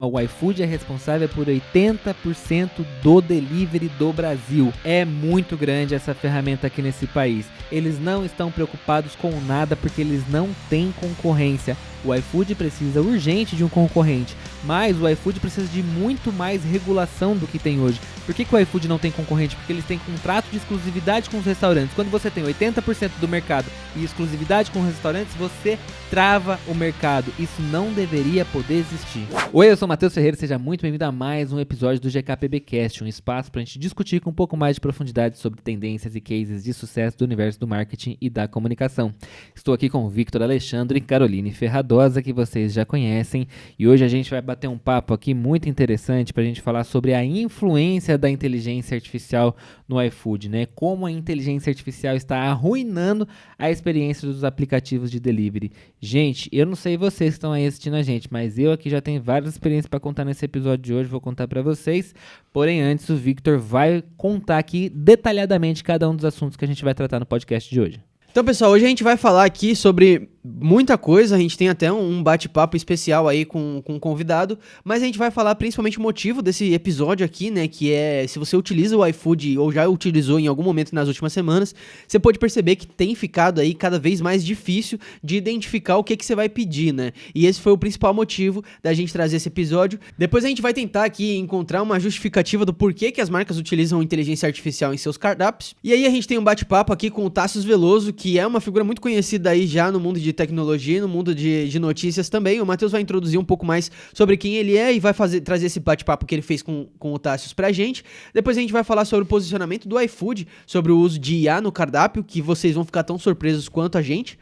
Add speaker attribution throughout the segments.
Speaker 1: O iFood é responsável por 80% do delivery do Brasil. É muito grande essa ferramenta aqui nesse país. Eles não estão preocupados com nada porque eles não têm concorrência. O iFood precisa urgente de um concorrente, mas o iFood precisa de muito mais regulação do que tem hoje. Por que o iFood não tem concorrente? Porque eles têm contrato de exclusividade com os restaurantes. Quando você tem 80% do mercado e exclusividade com os restaurantes, você trava o mercado. Isso não deveria poder existir. Oi, eu sou o Matheus Ferreira, seja muito bem-vindo a mais um episódio do GKPBcast, um espaço para a gente discutir com um pouco mais de profundidade sobre tendências e cases de sucesso do universo do marketing e da comunicação. Estou aqui com o Victor Alexandre e Caroline Ferradosa, que vocês já conhecem, e hoje a gente vai bater um papo aqui muito interessante para a gente falar sobre a influência da inteligência artificial no iFood, né? Como a inteligência artificial está arruinando a experiência dos aplicativos de delivery. Gente, eu não sei vocês que estão aí assistindo a gente, mas eu aqui já tenho várias experiências para contar nesse episódio de hoje, vou contar para vocês. Porém, antes o Victor vai contar aqui detalhadamente cada um dos assuntos que a gente vai tratar no podcast de hoje.
Speaker 2: Então, pessoal, hoje a gente vai falar aqui sobre muita coisa, a gente tem até um bate-papo especial aí com um convidado, mas a gente vai falar principalmente o motivo desse episódio aqui, né, que é, se você utiliza o iFood ou já utilizou em algum momento nas últimas semanas, você pode perceber que tem ficado aí cada vez mais difícil de identificar o que você vai pedir, né, e esse foi o principal motivo da gente trazer esse episódio. Depois a gente vai tentar aqui encontrar uma justificativa do porquê que as marcas utilizam inteligência artificial em seus cardápios, e aí a gente tem um bate-papo aqui com o Tassius Veloso, que é uma figura muito conhecida aí já no mundo de tecnologia, no mundo de notícias também. O Matheus vai introduzir um pouco mais sobre quem ele é e vai trazer esse bate-papo que ele fez com o Tassius pra gente. Depois a gente vai falar sobre o posicionamento do iFood, sobre o uso de IA no cardápio, que vocês vão ficar tão surpresos quanto a gente.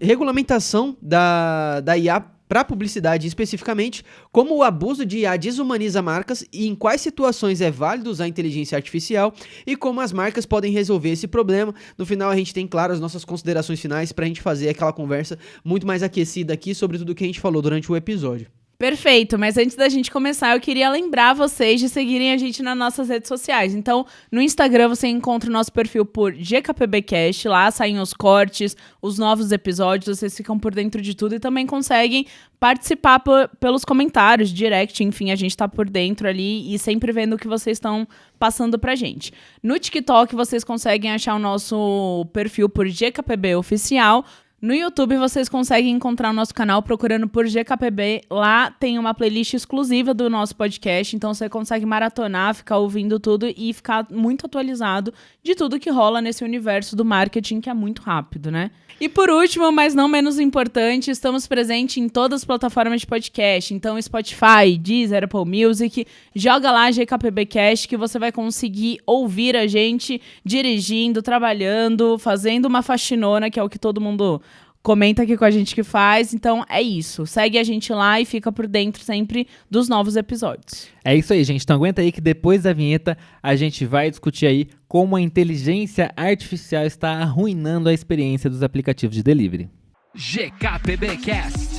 Speaker 2: Regulamentação da IA para publicidade especificamente, como o abuso de IA desumaniza marcas e em quais situações é válido usar inteligência artificial e como as marcas podem resolver esse problema. No final a gente tem, claro, as nossas considerações finais para a gente fazer aquela conversa muito mais aquecida aqui sobre tudo que a gente falou durante o episódio.
Speaker 3: Perfeito, mas antes da gente começar, eu queria lembrar vocês de seguirem a gente nas nossas redes sociais. Então, no Instagram você encontra o nosso perfil por GKPBcast, lá saem os cortes, os novos episódios, vocês ficam por dentro de tudo e também conseguem participar pelos comentários, direct, enfim, a gente tá por dentro ali e sempre vendo o que vocês estão passando pra gente. No TikTok vocês conseguem achar o nosso perfil por GKPB Oficial. No YouTube vocês conseguem encontrar o nosso canal procurando por GKPB. Lá tem uma playlist exclusiva do nosso podcast, então você consegue maratonar, ficar ouvindo tudo e ficar muito atualizado de tudo que rola nesse universo do marketing que é muito rápido, né? E por último, mas não menos importante, estamos presentes em todas as plataformas de podcast, então Spotify, Deezer, Apple Music, joga lá GKPBcast que você vai conseguir ouvir a gente dirigindo, trabalhando, fazendo uma faxinona, que é o que todo mundo comenta aqui com a gente que faz. Então é isso, segue a gente lá e fica por dentro sempre dos novos episódios.
Speaker 1: É isso aí, gente, então aguenta aí que depois da vinheta a gente vai discutir aí como a inteligência artificial está arruinando a experiência dos aplicativos de delivery.
Speaker 4: GKPBcast.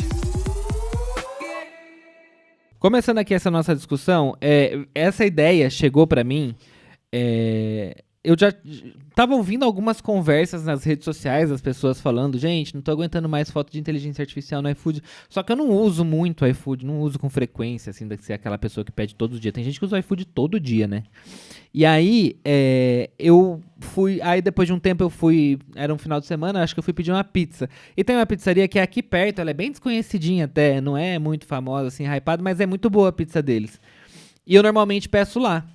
Speaker 1: Começando aqui essa nossa discussão, essa ideia chegou para mim, eu já tava ouvindo algumas conversas nas redes sociais, as pessoas falando, gente, não tô aguentando mais foto de inteligência artificial no iFood, só que eu não uso muito o iFood, não uso com frequência, assim, de ser aquela pessoa que pede todo dia. Tem gente que usa o iFood todo dia, né? E aí, aí depois de um tempo era um final de semana, acho que eu fui pedir uma pizza. E tem uma pizzaria que é aqui perto, ela é bem desconhecidinha até, não é muito famosa, assim, hypada, mas é muito boa a pizza deles. E eu normalmente peço lá.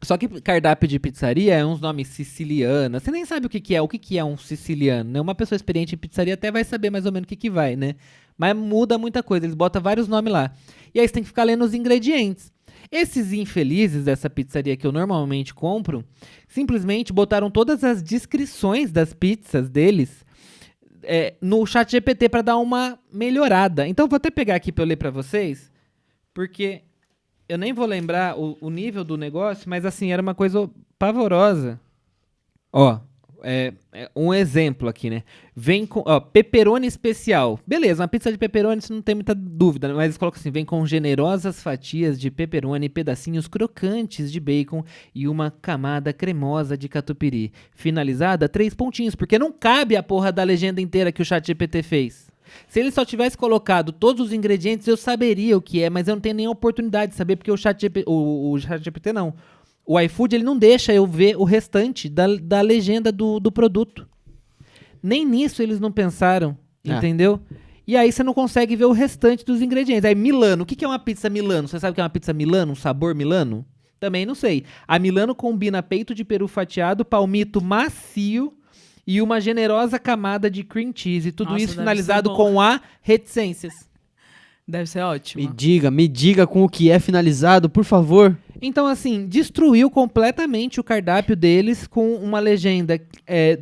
Speaker 1: Só que cardápio de pizzaria é uns nomes sicilianos. Você nem sabe o que é um siciliano, né? Uma pessoa experiente em pizzaria até vai saber mais ou menos o que vai, né? Mas muda muita coisa, eles botam vários nomes lá. E aí você tem que ficar lendo os ingredientes. Esses infelizes dessa pizzaria que eu normalmente compro, simplesmente botaram todas as descrições das pizzas deles no ChatGPT para dar uma melhorada. Então vou até pegar aqui para eu ler para vocês, porque eu nem vou lembrar o nível do negócio, mas assim, era uma coisa pavorosa. Ó, um exemplo aqui, né? Vem com, pepperoni especial. Beleza, uma pizza de pepperoni, isso não tem muita dúvida, mas eles colocam assim, vem com generosas fatias de pepperoni, pedacinhos crocantes de bacon e uma camada cremosa de catupiry. Finalizada, 3 pontinhos, porque não cabe a porra da legenda inteira que o ChatGPT fez. Se ele só tivesse colocado todos os ingredientes, eu saberia o que é, mas eu não tenho nem a oportunidade de saber, porque o ChatGPT não. O iFood, ele não deixa eu ver o restante da legenda do produto. Nem nisso eles não pensaram, entendeu? E aí você não consegue ver o restante dos ingredientes. Aí Milano, o que é uma pizza Milano? Você sabe o que é uma pizza Milano? Um sabor Milano? Também não sei. A Milano combina peito de peru fatiado, palmito macio e uma generosa camada de cream cheese. Tudo
Speaker 3: Nossa,
Speaker 1: isso
Speaker 3: deve
Speaker 1: finalizado
Speaker 3: ser bom.
Speaker 1: com a reticências.
Speaker 3: Deve ser ótimo.
Speaker 2: Me diga com o que é finalizado, por favor.
Speaker 1: Então, assim, destruiu completamente o cardápio deles com uma legenda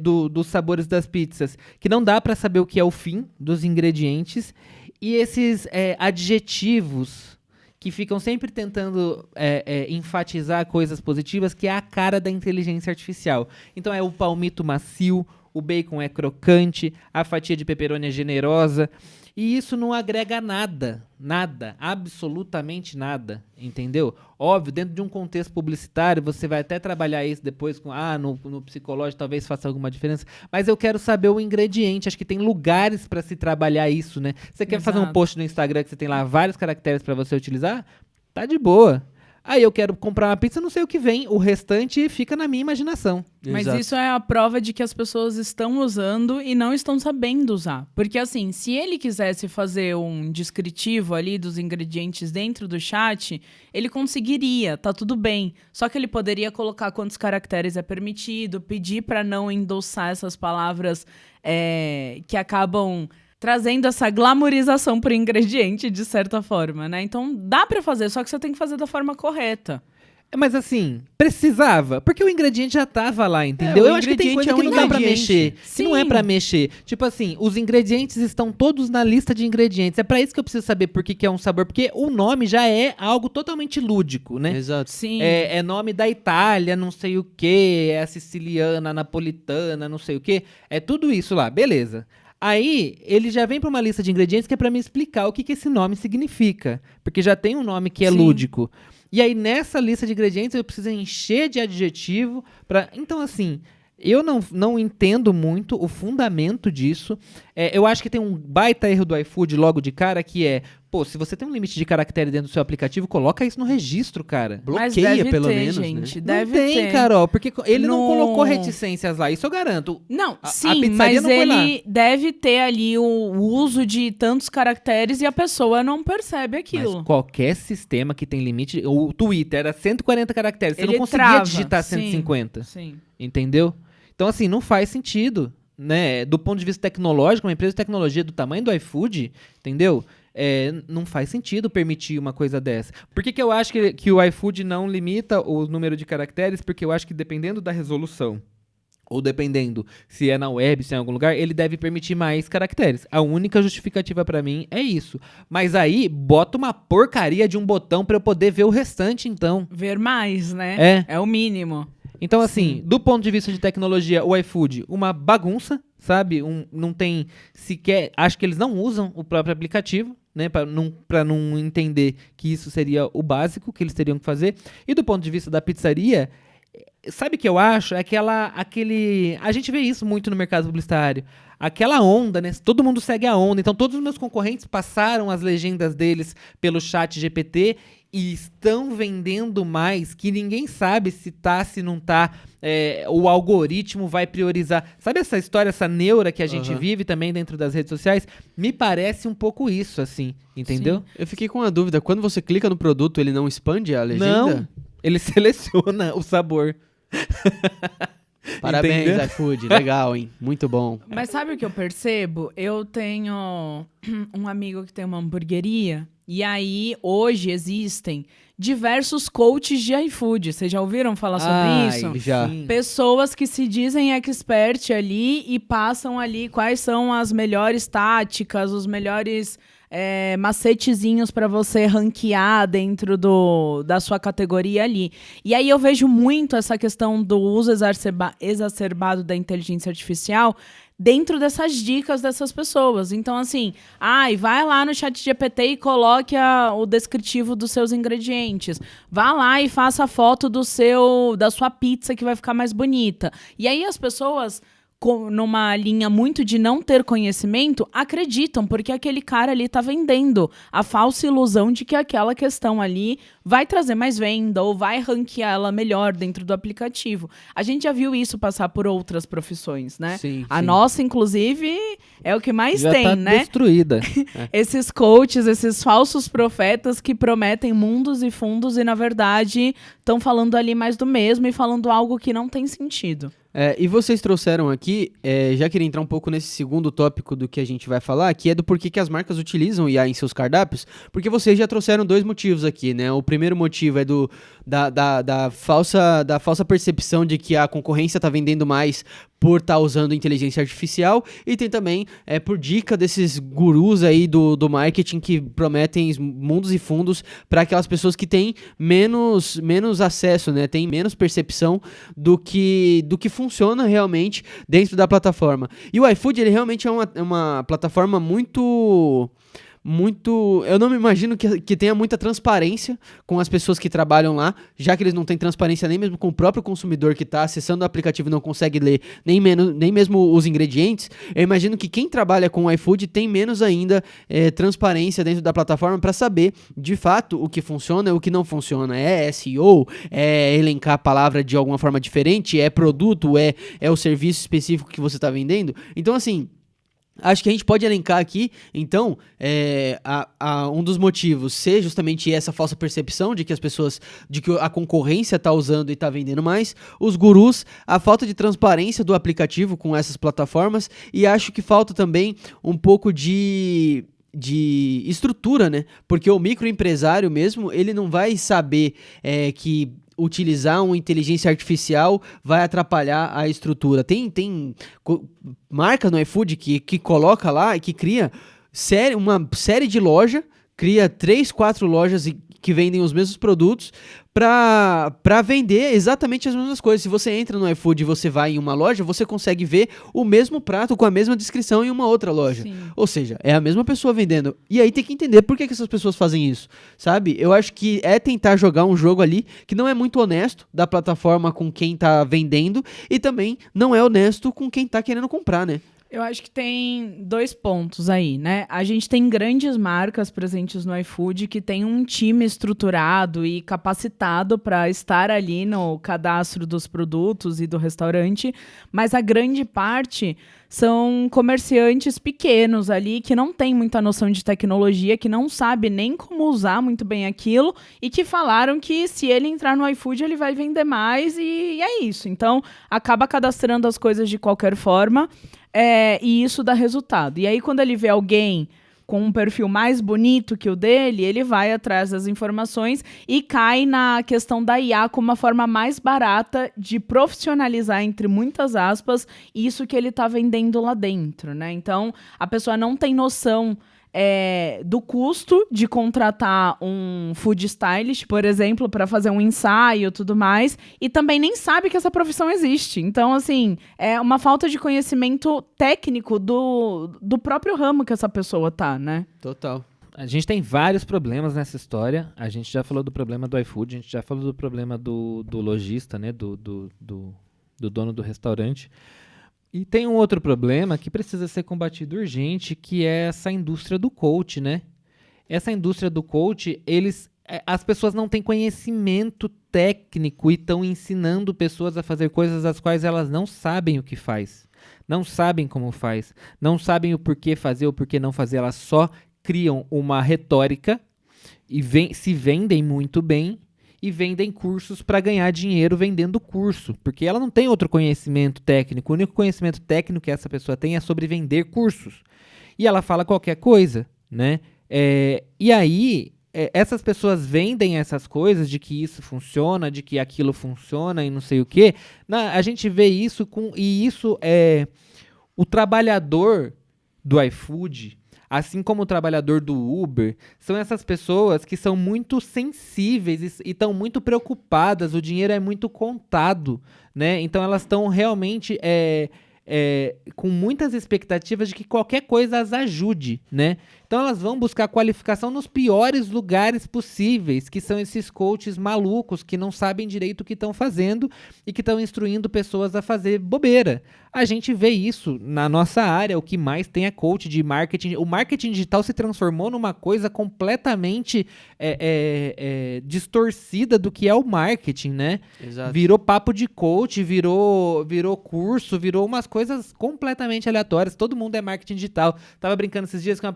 Speaker 1: dos sabores das pizzas, que não dá pra saber o que é o fim dos ingredientes, e esses adjetivos que ficam sempre tentando enfatizar coisas positivas, que é a cara da inteligência artificial. Então é o palmito macio, o bacon é crocante, a fatia de pepperoni é generosa, e isso não agrega nada, absolutamente nada, entendeu? Óbvio, dentro de um contexto publicitário, você vai até trabalhar isso depois no psicológico talvez faça alguma diferença, mas eu quero saber o ingrediente, acho que tem lugares para se trabalhar isso, né? Você quer fazer um post no Instagram que você tem lá vários caracteres para você utilizar? Tá de boa. Aí eu quero comprar uma pizza, não sei o que vem, o restante fica na minha imaginação.
Speaker 3: Mas
Speaker 2: Exato.
Speaker 3: isso é a prova de que as pessoas estão usando e não estão sabendo usar. Porque assim, se ele quisesse fazer um descritivo ali dos ingredientes dentro do chat, ele conseguiria, tá tudo bem. Só que ele poderia colocar quantos caracteres é permitido, pedir para não endossar essas palavras que acabam trazendo essa glamorização pro ingrediente, de certa forma, né? Então, dá pra fazer, só que você tem que fazer da forma correta.
Speaker 1: Mas assim, precisava, porque o ingrediente já tava lá, entendeu? Eu acho que tem coisa que não dá pra mexer, que não é pra mexer. Tipo assim, os ingredientes estão todos na lista de ingredientes. É pra isso que eu preciso saber por que é um sabor, porque o nome já é algo totalmente lúdico, né?
Speaker 2: Exato.
Speaker 3: Sim.
Speaker 1: É nome da Itália, não sei o que, é a siciliana, a napolitana, não sei o que. É tudo isso lá, beleza. Aí, ele já vem pra uma lista de ingredientes que é pra me explicar o que esse nome significa. Porque já tem um nome que é
Speaker 3: Sim.
Speaker 1: lúdico. E aí, nessa lista de ingredientes, eu preciso encher de adjetivo pra... Então, assim, eu não entendo muito o fundamento disso. Eu acho que tem um baita erro do iFood logo de cara, que é... Pô, se você tem um limite de caractere dentro do seu aplicativo, coloca isso no registro, cara.
Speaker 3: Mas
Speaker 2: Bloqueia,
Speaker 3: deve
Speaker 2: pelo
Speaker 3: ter,
Speaker 2: menos,
Speaker 3: gente,
Speaker 2: né?
Speaker 3: deve
Speaker 1: não tem,
Speaker 3: ter.
Speaker 1: Carol, porque ele não
Speaker 3: No-
Speaker 1: colocou reticências lá, isso eu garanto.
Speaker 3: Não,
Speaker 1: A
Speaker 3: sim,
Speaker 1: pizzaria
Speaker 3: mas
Speaker 1: não foi lá.
Speaker 3: ele deve ter ali o uso de tantos caracteres e a pessoa não percebe aquilo.
Speaker 1: Mas qualquer sistema que tem limite... O Twitter era 140 caracteres, você
Speaker 3: Ele
Speaker 1: não conseguia
Speaker 3: trava,
Speaker 1: digitar
Speaker 3: sim.
Speaker 1: 150,
Speaker 3: Sim.
Speaker 1: entendeu? Então, assim, não faz sentido, né? Do ponto de vista tecnológico, uma empresa de tecnologia do tamanho do iFood, entendeu? Não faz sentido permitir uma coisa dessa. Por que eu acho que o iFood não limita o número de caracteres? Porque eu acho que dependendo da resolução, ou dependendo se é na web, se é em algum lugar, ele deve permitir mais caracteres. A única justificativa pra mim é isso. Mas aí, bota uma porcaria de um botão pra eu poder ver o restante, então.
Speaker 3: Ver mais, né? É o mínimo.
Speaker 1: Então, assim, do ponto de vista de tecnologia, o iFood, uma bagunça, sabe? Não tem sequer... Acho que eles não usam o próprio aplicativo, né? Pra não entender que isso seria o básico que eles teriam que fazer. E do ponto de vista da pizzaria... Sabe o que eu acho? A gente vê isso muito no mercado publicitário. Aquela onda, né? Todo mundo segue a onda. Então, todos os meus concorrentes passaram as legendas deles pelo chat GPT e estão vendendo mais, que ninguém sabe se tá, se não tá. O algoritmo vai priorizar. Sabe essa história, essa neura que a gente vive também dentro das redes sociais? Me parece um pouco isso, assim. Entendeu?
Speaker 3: Sim.
Speaker 2: Eu fiquei com uma dúvida. Quando você clica no produto, ele não expande a legenda?
Speaker 1: Não. Ele seleciona o sabor.
Speaker 2: Parabéns,
Speaker 1: Entendeu?
Speaker 2: iFood. Legal, hein? Muito bom.
Speaker 3: Mas sabe o que eu percebo? Eu tenho um amigo que tem uma hamburgueria e aí hoje existem diversos coaches de iFood. Vocês já ouviram falar sobre isso?
Speaker 2: já.
Speaker 1: Sim.
Speaker 3: Pessoas que se dizem expert ali e passam ali quais são as melhores táticas, os melhores macetezinhos pra você ranquear dentro da sua categoria ali. E aí eu vejo muito essa questão do uso exacerbado da inteligência artificial dentro dessas dicas dessas pessoas. Então, assim, vai lá no ChatGPT e coloque o descritivo dos seus ingredientes. Vá lá e faça a foto da sua pizza que vai ficar mais bonita. E aí as pessoas numa linha muito de não ter conhecimento, acreditam, porque aquele cara ali tá vendendo a falsa ilusão de que aquela questão ali vai trazer mais venda ou vai ranquear ela melhor dentro do aplicativo. A gente já viu isso passar por outras profissões, né?
Speaker 2: Sim,
Speaker 3: a
Speaker 2: sim.
Speaker 3: nossa, inclusive, é o que mais
Speaker 1: Já
Speaker 3: tem,
Speaker 1: tá
Speaker 3: né?
Speaker 1: destruída.
Speaker 3: Esses coaches, esses falsos profetas que prometem mundos e fundos e, na verdade, estão falando ali mais do mesmo e falando algo que não tem sentido.
Speaker 2: E vocês trouxeram aqui, já queria entrar um pouco nesse segundo tópico do que a gente vai falar, que é do porquê que as marcas utilizam IA em seus cardápios, porque vocês já trouxeram 2 motivos aqui, né? O primeiro motivo é da falsa percepção de que a concorrência está vendendo mais por estar usando inteligência artificial, e tem também por dica desses gurus aí do marketing que prometem mundos e fundos para aquelas pessoas que têm menos acesso, né? Tem menos percepção do que funciona realmente dentro da plataforma. E o iFood, ele realmente é uma plataforma muito... Eu não me imagino que tenha muita transparência com as pessoas que trabalham lá, já que eles não têm transparência nem mesmo com o próprio consumidor que está acessando o aplicativo e não consegue ler nem mesmo os ingredientes. Eu imagino que quem trabalha com o iFood tem menos ainda transparência dentro da plataforma para saber, de fato, o que funciona e o que não funciona. É SEO? É elencar a palavra de alguma forma diferente? É produto? É o serviço específico que você está vendendo? Então, assim... Acho que a gente pode elencar aqui, então, um dos motivos ser justamente essa falsa percepção de que a concorrência está usando e está vendendo mais, os gurus, a falta de transparência do aplicativo com essas plataformas, e acho que falta também um pouco de estrutura, né? Porque o microempresário mesmo, ele não vai saber que utilizar uma inteligência artificial vai atrapalhar a estrutura. Tem marcas no iFood que coloca lá e que cria uma série de lojas, cria 3, 4 lojas que vendem os mesmos produtos para vender exatamente as mesmas coisas. Se você entra no iFood e você vai em uma loja, você consegue ver o mesmo prato com a mesma descrição em uma outra loja.
Speaker 3: Sim.
Speaker 2: Ou seja, é a mesma pessoa vendendo. E aí tem que entender por que essas pessoas fazem isso, sabe? Eu acho que é tentar jogar um jogo ali que não é muito honesto da plataforma com quem tá vendendo e também não é honesto com quem tá querendo comprar, né?
Speaker 3: Eu acho que tem 2 pontos aí, né? A gente tem grandes marcas presentes no iFood que tem um time estruturado e capacitado para estar ali no cadastro dos produtos e do restaurante, mas a grande parte são comerciantes pequenos ali que não têm muita noção de tecnologia, que não sabe nem como usar muito bem aquilo e que falaram que se ele entrar no iFood ele vai vender mais e é isso. Então, acaba cadastrando as coisas de qualquer forma. E isso dá resultado. E aí, quando ele vê alguém com um perfil mais bonito que o dele, ele vai atrás das informações e cai na questão da IA como uma forma mais barata de profissionalizar, entre muitas aspas, isso que ele está vendendo lá dentro, né? Então, a pessoa não tem noção do custo de contratar um food stylist, por exemplo, para fazer um ensaio e tudo mais, e também nem sabe que essa profissão existe. Então, assim, é uma falta de conhecimento técnico do próprio ramo que essa pessoa tá, né?
Speaker 2: Total.
Speaker 1: A gente tem vários problemas nessa história. A gente já falou do problema do iFood, a gente já falou do problema do lojista, né, do dono do restaurante. E tem um outro problema que precisa ser combatido urgente, que é essa indústria do coach, né? Essa indústria do coach, as pessoas não têm conhecimento técnico e estão ensinando pessoas a fazer coisas das quais elas não sabem o que faz, não sabem como faz, não sabem o porquê fazer ou porquê não fazer. Elas só criam uma retórica e se vendem muito bem e vendem cursos para ganhar dinheiro vendendo curso, porque ela não tem outro conhecimento técnico. O único conhecimento técnico que essa pessoa tem é sobre vender cursos. E ela fala qualquer coisa, né? E aí, essas pessoas vendem essas coisas de que isso funciona, de que aquilo funciona e não sei o quê. A gente vê isso e isso é o trabalhador do iFood, assim como o trabalhador do Uber, são essas pessoas que são muito sensíveis e estão muito preocupadas. O dinheiro é muito contado, né? Então elas estão realmente com muitas expectativas de que qualquer coisa as ajude, né? Então elas vão buscar qualificação nos piores lugares possíveis, que são esses coaches malucos que não sabem direito o que estão fazendo e que estão instruindo pessoas a fazer bobeira. A gente vê isso na nossa área, o que mais tem é coach de marketing. O marketing digital se transformou numa coisa completamente distorcida do que é o marketing, né?
Speaker 2: Exato.
Speaker 1: Virou papo de coach, virou curso, virou umas coisas completamente aleatórias. Todo mundo é marketing digital. Tava brincando esses dias com uma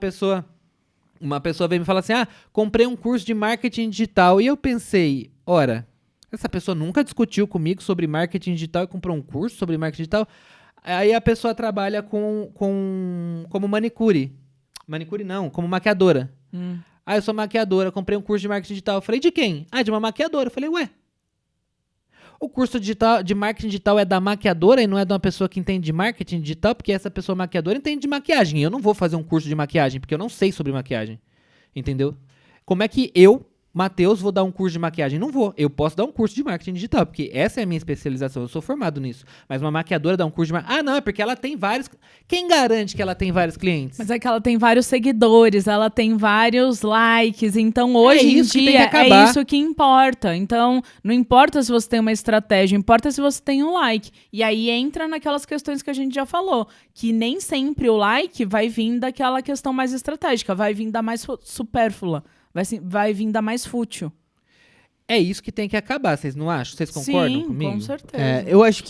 Speaker 1: pessoa veio me falar assim, comprei um curso de marketing digital. E eu pensei, ora, essa pessoa nunca discutiu comigo sobre marketing digital e comprou um curso sobre marketing digital. Aí a pessoa trabalha como manicure. Manicure não, como maquiadora. Eu sou maquiadora, comprei um curso de marketing digital. Eu falei, de quem? De uma maquiadora. Eu falei, ué, o curso de marketing digital é da maquiadora e não é de uma pessoa que entende de marketing digital, porque essa pessoa maquiadora entende de maquiagem. E eu não vou fazer um curso de maquiagem, porque eu não sei sobre maquiagem. Entendeu? Como é que eu, Matheus, vou dar um curso de maquiagem? Não vou. Eu posso dar um curso de marketing digital, porque essa é a minha especialização. Eu sou formado nisso. Mas uma maquiadora dá um curso de marketing... não, é porque ela tem vários... Quem garante que ela tem vários clientes?
Speaker 3: Mas é que ela tem vários seguidores, ela tem vários likes. Então, hoje em dia, é isso que importa. Então, não importa se você tem uma estratégia, importa se você tem um like. E aí entra naquelas questões que a gente já falou, que nem sempre o like vai vir daquela questão mais estratégica, vai vir da mais supérflua. Vai vir da mais fútil.
Speaker 1: É isso que tem que acabar, vocês não acham? Vocês concordam comigo?
Speaker 3: Com certeza.
Speaker 2: Eu acho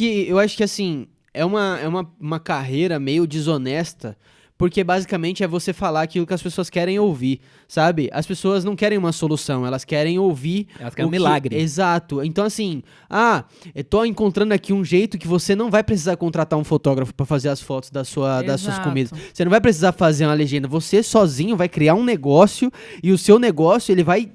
Speaker 2: que assim, é uma carreira meio desonesta, porque basicamente é você falar aquilo que as pessoas querem ouvir, sabe? As pessoas não querem uma solução, elas querem ouvir...
Speaker 1: Elas querem um milagre.
Speaker 2: Exato. Então assim, eu tô encontrando aqui um jeito que você não vai precisar contratar um fotógrafo pra fazer as fotos das suas comidas. Você não vai precisar fazer uma legenda. Você sozinho vai criar um negócio e o seu negócio, ele vai...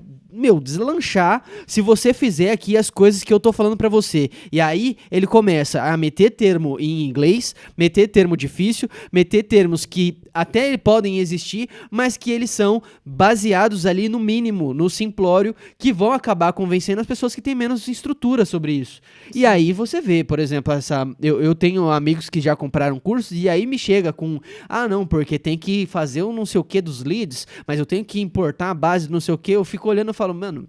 Speaker 2: deslanchar se você fizer aqui as coisas que eu tô falando pra você. E aí, ele começa a meter termo em inglês, meter termo difícil, meter termos que até podem existir, mas que eles são baseados ali no mínimo, no simplório, que vão acabar convencendo as pessoas que têm menos estrutura sobre isso. Sim. E aí você vê, por exemplo, eu tenho amigos que já compraram cursos e aí me chega com, não, porque tem que fazer um não sei o que dos leads, mas eu tenho que importar a base do não sei o que, eu fico olhando e falo, mano,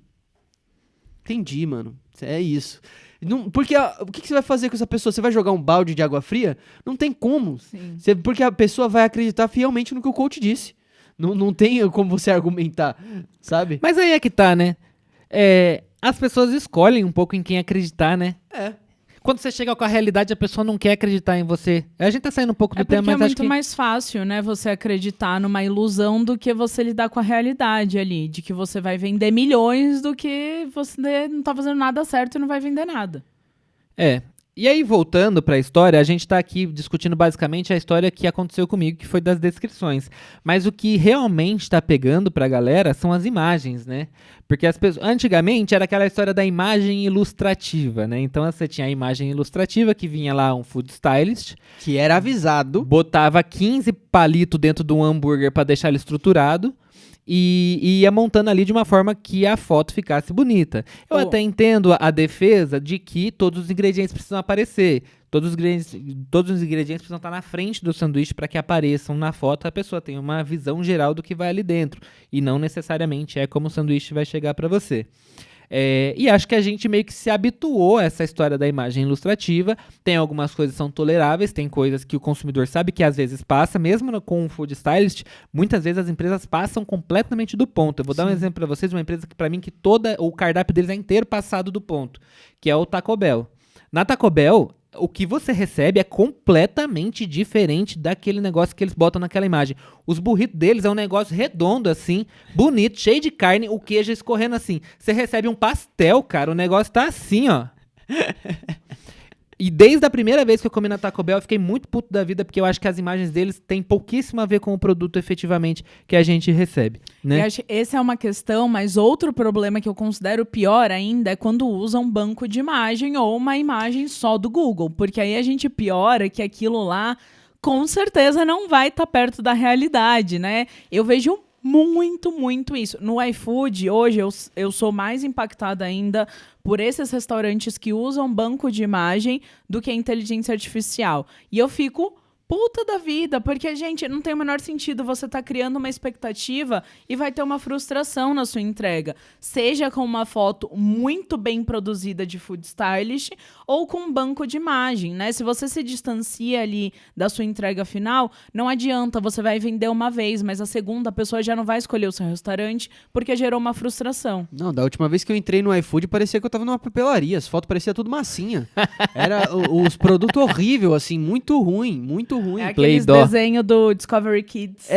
Speaker 2: entendi, mano, é isso. Não, porque o que você vai fazer com essa pessoa? Você vai jogar um balde de água fria? Não tem como. Porque a pessoa vai acreditar fielmente no que o coach disse. Não tem como você argumentar, sabe?
Speaker 1: Mas aí é que tá, né? As pessoas escolhem um pouco em quem acreditar, né? Quando você chega com a realidade, a pessoa não quer acreditar em você. A gente tá saindo um pouco do tema, mas
Speaker 3: é muito mais fácil, né, você acreditar numa ilusão do que você lidar com a realidade ali, de que você vai vender milhões do que você não tá fazendo nada certo e não vai vender nada.
Speaker 1: E aí, voltando para a história, a gente está aqui discutindo basicamente a história que aconteceu comigo, que foi das descrições. Mas o que realmente está pegando para a galera são as imagens, né? Porque as pessoas, antigamente era aquela história da imagem ilustrativa, né? Então você tinha a imagem ilustrativa que vinha lá um food stylist,
Speaker 2: que era avisado,
Speaker 1: botava 15 palitos dentro de um hambúrguer para deixar ele estruturado. E ia montando ali de uma forma que a foto ficasse bonita. Eu até entendo a defesa de que todos os ingredientes precisam aparecer. Todos os ingredientes precisam estar na frente do sanduíche para que apareçam na foto. A pessoa tem uma visão geral do que vai ali dentro. E não necessariamente é como o sanduíche vai chegar para você. E acho que a gente meio que se habituou a essa história da imagem ilustrativa. Tem algumas coisas que são toleráveis, tem coisas que o consumidor sabe que às vezes passa, mesmo com o food stylist, muitas vezes as empresas passam completamente do ponto. Eu vou dar um exemplo para vocês, uma empresa que para mim que o cardápio deles é inteiro passado do ponto, que é o Taco Bell. Na Taco Bell, o que você recebe é completamente diferente daquele negócio que eles botam naquela imagem. Os burritos deles é um negócio redondo, assim, bonito, cheio de carne, o queijo escorrendo assim. Você recebe um pastel, cara, o negócio tá assim, ó. E desde a primeira vez que eu comi na Taco Bell, eu fiquei muito puto da vida, porque eu acho que as imagens deles têm pouquíssimo a ver com o produto efetivamente que a gente recebe, né?
Speaker 3: Eu acho que essa é uma questão, mas outro problema que eu considero pior ainda é quando usam um banco de imagem ou uma imagem só do Google, porque aí a gente piora que aquilo lá com certeza não vai estar perto da realidade, né? Eu vejo muito, muito isso. No iFood, hoje, eu sou mais impactada ainda por esses restaurantes que usam banco de imagem do que a inteligência artificial. E eu fico puta da vida, porque, gente, não tem o menor sentido você estar criando uma expectativa e vai ter uma frustração na sua entrega. Seja com uma foto muito bem produzida de food stylist ou com um banco de imagem, né? Se você se distancia ali da sua entrega final, não adianta, você vai vender uma vez, mas a segunda a pessoa já não vai escolher o seu restaurante porque gerou uma frustração.
Speaker 2: Não, da última vez que eu entrei no iFood, parecia que eu tava numa papelaria. As fotos pareciam tudo massinha. Era os produtos horríveis, assim, muito ruim, muito ruim.
Speaker 3: É aqueles desenhos do Discovery Kids.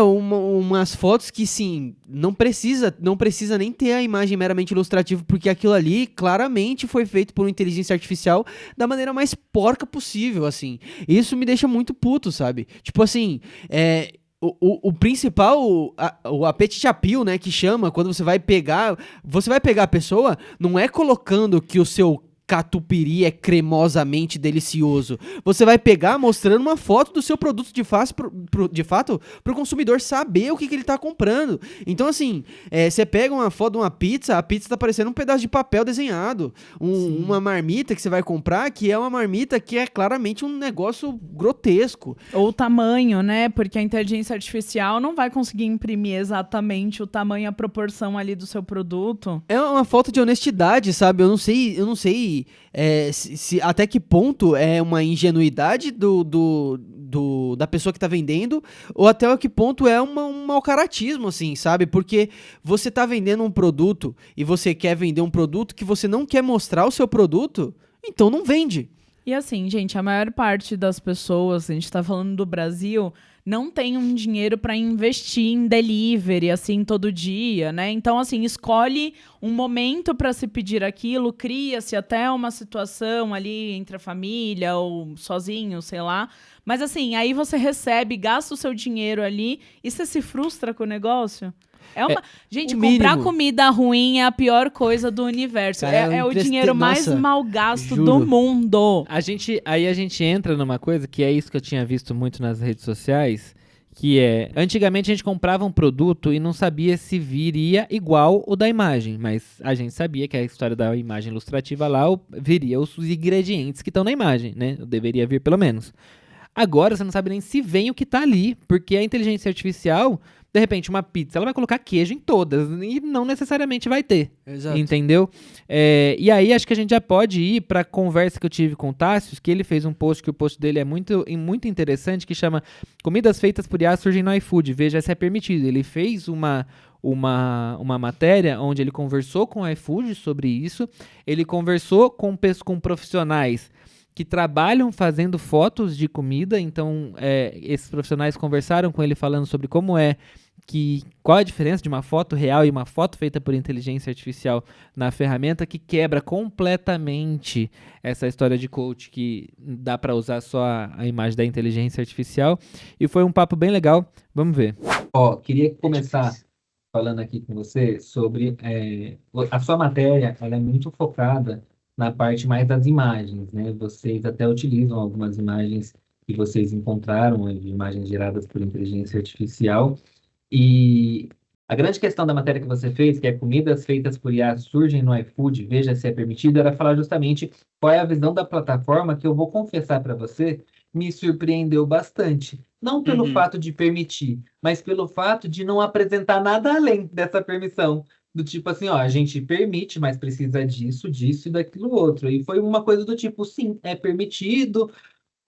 Speaker 2: Umas fotos que, sim, não precisa nem ter a imagem meramente ilustrativa, porque aquilo ali claramente foi feito por uma inteligência artificial da maneira mais porca possível, assim. Isso me deixa muito puto, sabe? Tipo assim, o principal, a petit appeal, né, que chama, quando você vai pegar a pessoa, não é colocando que o seu catupiry é cremosamente delicioso. Você vai pegar mostrando uma foto do seu produto de fato pro consumidor saber o que ele tá comprando. Então, assim, você pega uma foto de uma pizza, a pizza tá parecendo um pedaço de papel desenhado. Uma marmita que você vai comprar, que é uma marmita que é claramente um negócio grotesco.
Speaker 3: Ou o tamanho, né? Porque a inteligência artificial não vai conseguir imprimir exatamente o tamanho, a proporção ali do seu produto.
Speaker 2: É uma falta de honestidade, sabe? Eu não sei se até que ponto é uma ingenuidade da pessoa que tá vendendo, ou até que ponto é um mau caratismo, assim, sabe? Porque você tá vendendo um produto e você quer vender um produto que você não quer mostrar o seu produto, então não vende.
Speaker 3: E assim, gente, a maior parte das pessoas, a gente tá falando do Brasil, não tem um dinheiro para investir em delivery, assim, todo dia, né? Então, assim, escolhe um momento para se pedir aquilo, cria-se até uma situação ali entre a família ou sozinho, sei lá. Mas, assim, aí você recebe, gasta o seu dinheiro ali e você se frustra com o negócio. Gente, comprar comida ruim é a pior coisa do universo.
Speaker 2: Cara,
Speaker 3: é o dinheiro mais mal gasto do mundo.
Speaker 1: Aí a gente entra numa coisa que é isso que eu tinha visto muito nas redes sociais, que antigamente a gente comprava um produto e não sabia se viria igual o da imagem, mas a gente sabia que a história da imagem ilustrativa lá viria os ingredientes que estão na imagem, né? Deveria vir pelo menos. Agora você não sabe nem se vem o que tá ali, porque a inteligência artificial, de repente, uma pizza, ela vai colocar queijo em todas e não necessariamente vai ter.
Speaker 2: Exato.
Speaker 1: Entendeu? E aí acho que a gente já pode ir para a conversa que eu tive com o Tássio, que ele fez um post, que o post dele é muito interessante, que chama Comidas Feitas por IA Surgem no iFood, veja se é permitido. Ele fez uma matéria onde ele conversou com o iFood sobre isso, ele conversou com profissionais que trabalham fazendo fotos de comida, então esses profissionais conversaram com ele falando sobre qual a diferença de uma foto real e uma foto feita por inteligência artificial na ferramenta, que quebra completamente essa história de coach que dá para usar só a imagem da inteligência artificial, e foi um papo bem legal, vamos ver.
Speaker 4: Queria começar falando aqui com você sobre a sua matéria, ela é muito focada na parte mais das imagens, né? Vocês até utilizam algumas imagens que vocês encontraram, imagens geradas por inteligência artificial, e a grande questão da matéria que você fez, que é comidas feitas por IA surgem no iFood, veja se é permitido, era falar justamente qual é a visão da plataforma, que eu vou confessar para você, me surpreendeu bastante. Não pelo fato de permitir, mas pelo fato de não apresentar nada além dessa permissão. Do tipo assim, a gente permite, mas precisa disso, disso e daquilo outro. E foi uma coisa do tipo, sim, é permitido,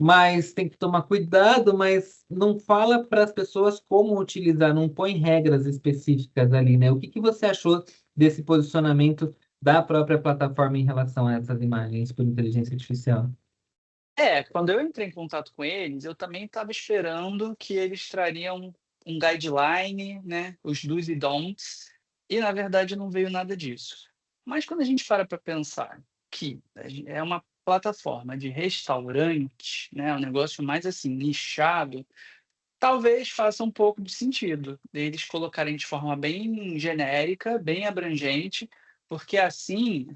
Speaker 4: mas tem que tomar cuidado, mas não fala para as pessoas como utilizar, não põe regras específicas ali, né? O que você achou desse posicionamento da própria plataforma em relação a essas imagens por inteligência artificial?
Speaker 5: Quando eu entrei em contato com eles, eu também estava esperando que eles trariam um guideline, né? Os do's e don'ts, e na verdade não veio nada disso. Mas quando a gente para pensar que é uma plataforma de restaurante, né, um negócio mais assim nichado, talvez faça um pouco de sentido eles colocarem de forma bem genérica, bem abrangente, porque assim,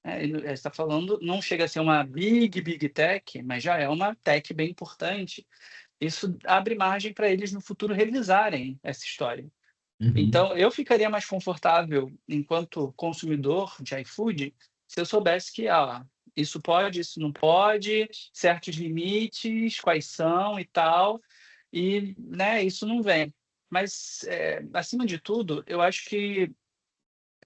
Speaker 5: ele está falando, não chega a ser uma big tech, mas já é uma tech bem importante. Isso abre margem para eles no futuro revisarem essa história.
Speaker 4: Uhum.
Speaker 5: Então, eu ficaria mais confortável, enquanto consumidor de iFood, se eu soubesse que isso pode, isso não pode, certos limites, quais são e tal, e né, isso não vem. Mas, acima de tudo, eu acho que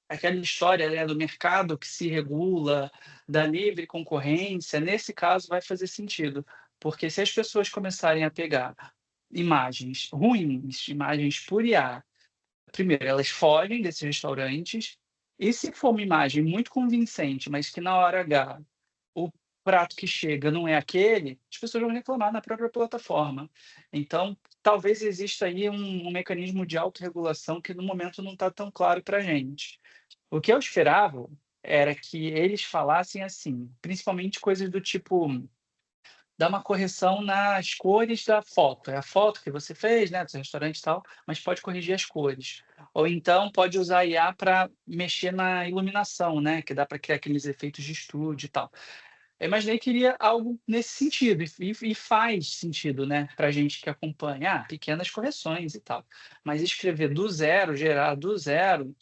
Speaker 5: aquela história, né, do mercado que se regula, da livre concorrência, nesse caso vai fazer sentido, porque se as pessoas começarem a pegar imagens ruins, imagens por IA. Primeiro, elas fogem desses restaurantes, e se for uma imagem muito convincente, mas que na hora H o prato que chega não é aquele, as pessoas vão reclamar na própria plataforma. Então, talvez exista aí um mecanismo de autorregulação que no momento não está tão claro para a gente. O que eu esperava era que eles falassem assim, principalmente coisas do tipo dá uma correção nas cores da foto. É a foto que você fez, né, do seu restaurante e tal, mas pode corrigir as cores. Ou então pode usar a IA para mexer na iluminação, né, que dá para criar aqueles efeitos de estúdio e tal. Eu imaginei que iria algo nesse sentido, e faz sentido, né, para a gente que acompanha, pequenas correções e tal. Mas escrever do zero, gerar do zero,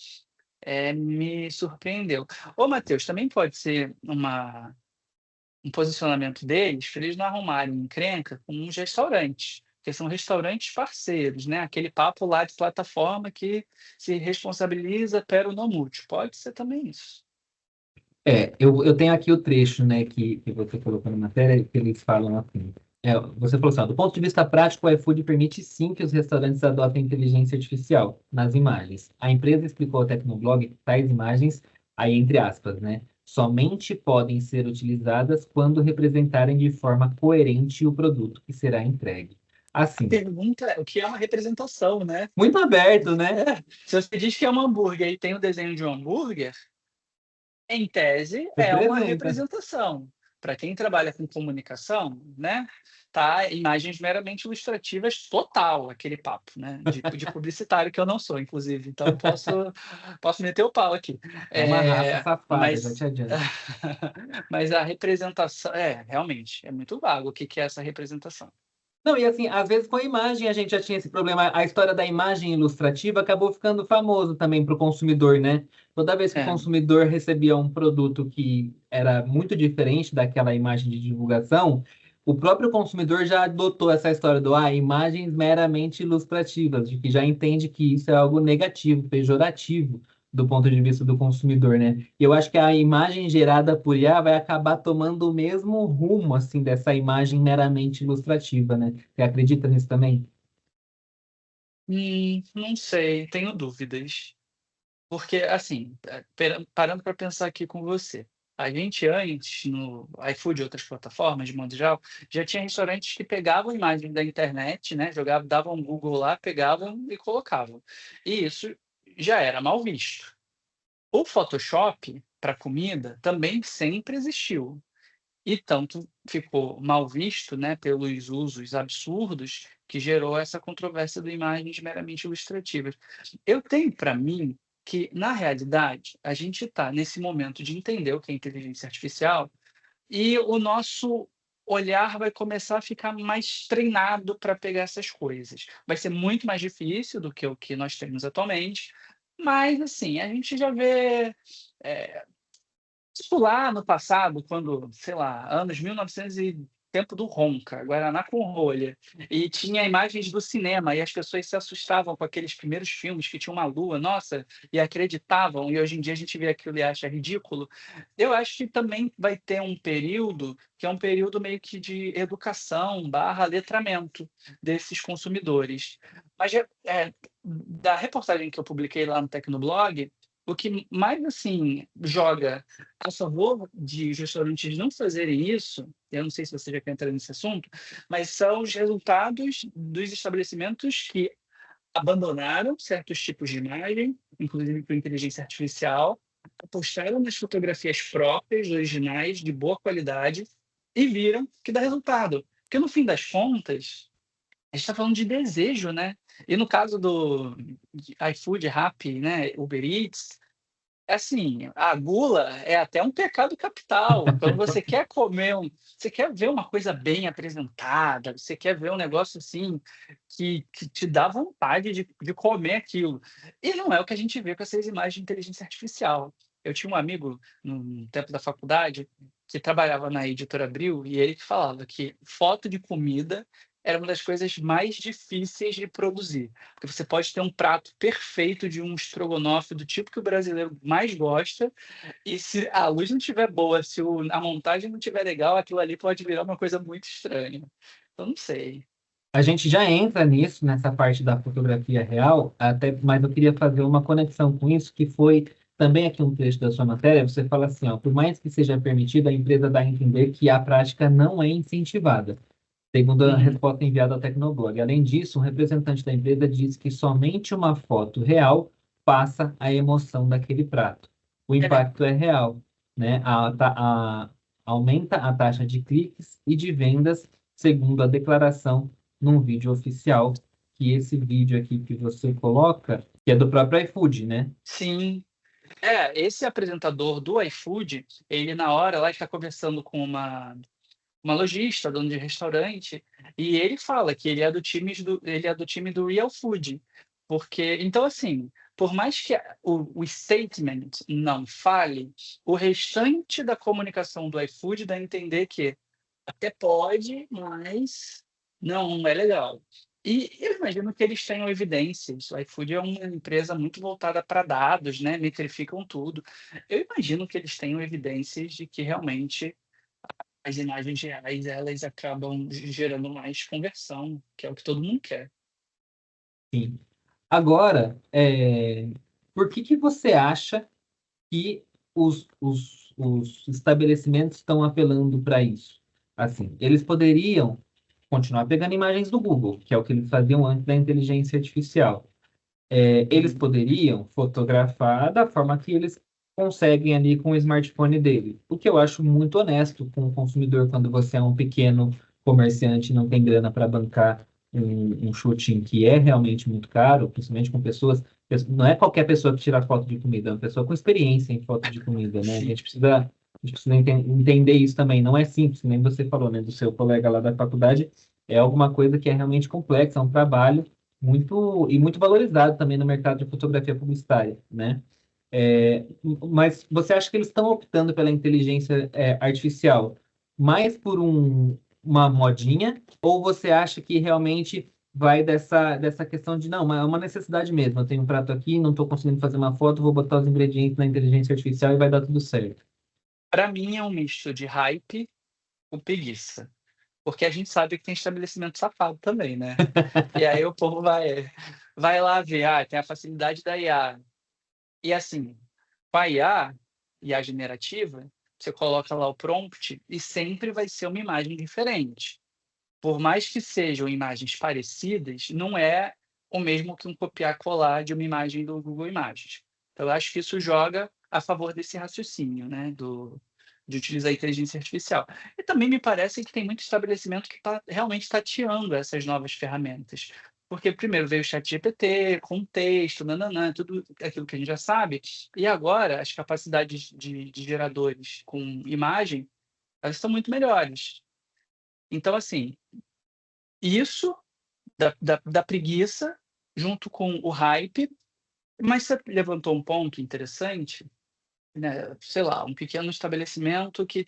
Speaker 5: me surpreendeu. Ô, Matheus, também pode ser um posicionamento deles para eles não arrumarem encrenca com os restaurantes, porque são restaurantes parceiros, né? Aquele papo lá de plataforma que se responsabiliza pero não mútil. Pode ser também isso.
Speaker 4: Eu tenho aqui o trecho, né, que você colocou na matéria, que eles falam assim. Você falou assim, ó, do ponto de vista prático, o iFood permite sim que os restaurantes adotem inteligência artificial nas imagens. A empresa explicou ao Tecnoblog que tais imagens, aí entre aspas, né, somente podem ser utilizadas quando representarem de forma coerente o produto que será entregue.
Speaker 5: A
Speaker 4: Assim,
Speaker 5: pergunta é o que é uma representação, né?
Speaker 4: muito aberto, né?
Speaker 5: Se você diz que é um hambúrguer e tem o desenho de um hambúrguer, em tese, é uma
Speaker 4: Representa.
Speaker 5: representação. Para quem trabalha com comunicação, né? Tá, imagens meramente ilustrativas total, aquele papo, né? De publicitário que eu não sou, inclusive. Então posso meter o pau aqui.
Speaker 4: É uma raça safada, já
Speaker 5: Mas
Speaker 4: te adianto.
Speaker 5: mas a representação realmente é muito vago o que que é essa representação.
Speaker 4: Não, e assim, às vezes com a imagem a gente já tinha esse problema. A história da imagem ilustrativa acabou ficando famoso também para o consumidor, né? Toda vez que o
Speaker 5: É.
Speaker 4: consumidor recebia um produto que era muito diferente daquela imagem de divulgação, o próprio consumidor já adotou essa história do imagens meramente ilustrativas, de que já entende que isso é algo negativo, pejorativo do ponto de vista do consumidor, né? E eu acho que a imagem gerada por IA vai acabar tomando o mesmo rumo, assim, dessa imagem meramente ilustrativa, né? Você acredita nisso também?
Speaker 5: Não sei, tenho dúvidas. Porque, assim, parando para pensar aqui com você, a gente antes, no iFood e outras plataformas, de modo geral, já tinha restaurantes que pegavam imagens da internet, né, jogavam, davam um Google lá, pegavam e colocavam. E isso já era mal visto. O Photoshop para comida também sempre existiu. E tanto ficou mal visto, né, pelos usos absurdos que gerou essa controvérsia de imagens meramente ilustrativas. Eu tenho para mim que, na realidade, a gente está nesse momento de entender o que é inteligência artificial e o nosso olhar vai começar a ficar mais treinado para pegar essas coisas. Vai ser muito mais difícil do que o que nós temos atualmente, mas, assim, a gente já vê tipo lá no passado, quando, sei lá, anos 1900 e tempo do Ronca, Guaraná com rolha, e tinha imagens do cinema, e as pessoas se assustavam com aqueles primeiros filmes que tinham uma lua, nossa, e acreditavam, e hoje em dia a gente vê aquilo e acha ridículo. Eu acho que também vai ter um período que é um período meio que de educação barra letramento desses consumidores. Mas da reportagem que eu publiquei lá no Tecnoblog, o que mais assim joga a favor de os restaurantes não fazerem isso, eu não sei se você já quer entrar nesse assunto, mas são os resultados dos estabelecimentos que abandonaram certos tipos de imagem, inclusive por inteligência artificial, apostaram nas fotografias próprias, originais, de boa qualidade, e viram que dá resultado. Porque no fim das contas, a gente está falando de desejo, né? E no caso do iFood, Rappi, né, Uber Eats, Assim, a gula é até um pecado capital. Quando você quer comer você quer ver uma coisa bem apresentada, você quer ver um negócio assim que te dá vontade de comer aquilo. E não é o que a gente vê com essas imagens de inteligência artificial. Eu tinha um amigo no tempo da faculdade que trabalhava na editora Abril e ele que falava que foto de comida era uma das coisas mais difíceis de produzir. Porque você pode ter um prato perfeito de um estrogonofe do tipo que o brasileiro mais gosta, e se a luz não estiver boa, se a montagem não estiver legal, aquilo ali pode virar uma coisa muito estranha. Eu não sei.
Speaker 4: A gente já entra nisso, nessa parte da fotografia real, até, mas eu queria fazer uma conexão com isso, que foi também aqui um trecho da sua matéria, você fala assim, ó, por mais que seja permitido, a empresa dá a entender que a prática não é incentivada, segundo a
Speaker 5: Uhum.
Speaker 4: resposta enviada ao Tecnoblog. Além disso, um representante da empresa disse que somente uma foto real passa a emoção daquele prato. O
Speaker 5: É,
Speaker 4: impacto é real, né? Aumenta a taxa de cliques e de vendas, segundo a declaração num vídeo oficial, que esse vídeo aqui que você coloca, que é do próprio iFood, né?
Speaker 5: sim. Esse apresentador do iFood, ele na hora lá está conversando com uma lojista, dono de restaurante, e ele fala que ele é do time do Real Food. Porque, então, assim, por mais que o statement não fale, o restante da comunicação do iFood dá a entender que até pode, mas não é legal. E eu imagino que eles tenham evidências. O iFood é uma empresa muito voltada para dados, né? Metrificam tudo. Eu imagino que eles tenham evidências de que realmente as imagens reais elas acabam gerando mais conversão, que é o que todo mundo quer.
Speaker 4: Sim. Agora, por que que você acha que os estabelecimentos estão apelando para isso? Assim, eles poderiam continuar pegando imagens do Google, que é o que eles faziam antes da inteligência artificial. Eles
Speaker 5: Uhum.
Speaker 4: poderiam fotografar da forma que eles conseguem ali com o smartphone dele. O que eu acho muito honesto com o consumidor quando você é um pequeno comerciante e não tem grana para bancar um shooting que é realmente muito caro, principalmente com pessoas. Não é qualquer pessoa que tira foto de comida, é uma pessoa com experiência em foto de comida, né?
Speaker 5: Sim.
Speaker 4: A gente precisa entender isso também. Não é simples, nem você falou, né, do seu colega lá da faculdade. É alguma coisa que é realmente complexa, é um trabalho muito valorizado também no mercado de fotografia publicitária, né? Mas você acha que eles estão optando pela inteligência artificial mais por uma modinha, ou você acha que realmente vai dessa questão de, não, é uma necessidade mesmo, eu tenho um prato aqui, não estou conseguindo fazer uma foto, vou botar os ingredientes na inteligência artificial e vai dar tudo certo.
Speaker 5: Para mim é um misto de hype com preguiça. Porque a gente sabe que tem estabelecimento safado também, né? E aí o povo vai lá ver, tem a facilidade da IA. E assim, com a IA generativa, você coloca lá o prompt e sempre vai ser uma imagem diferente. Por mais que sejam imagens parecidas, não é o mesmo que um copiar-colar de uma imagem do Google Imagens. Então, eu acho que isso joga a favor desse raciocínio, né, de utilizar a inteligência artificial. E também me parece que tem muito estabelecimento que está realmente tateando essas novas ferramentas. Porque primeiro veio o ChatGPT, com texto, nananã, tudo aquilo que a gente já sabe, e agora as capacidades de geradores com imagem, elas estão muito melhores. Então, assim, isso da preguiça junto com o hype, mas você levantou um ponto interessante, né? Sei lá, um pequeno estabelecimento que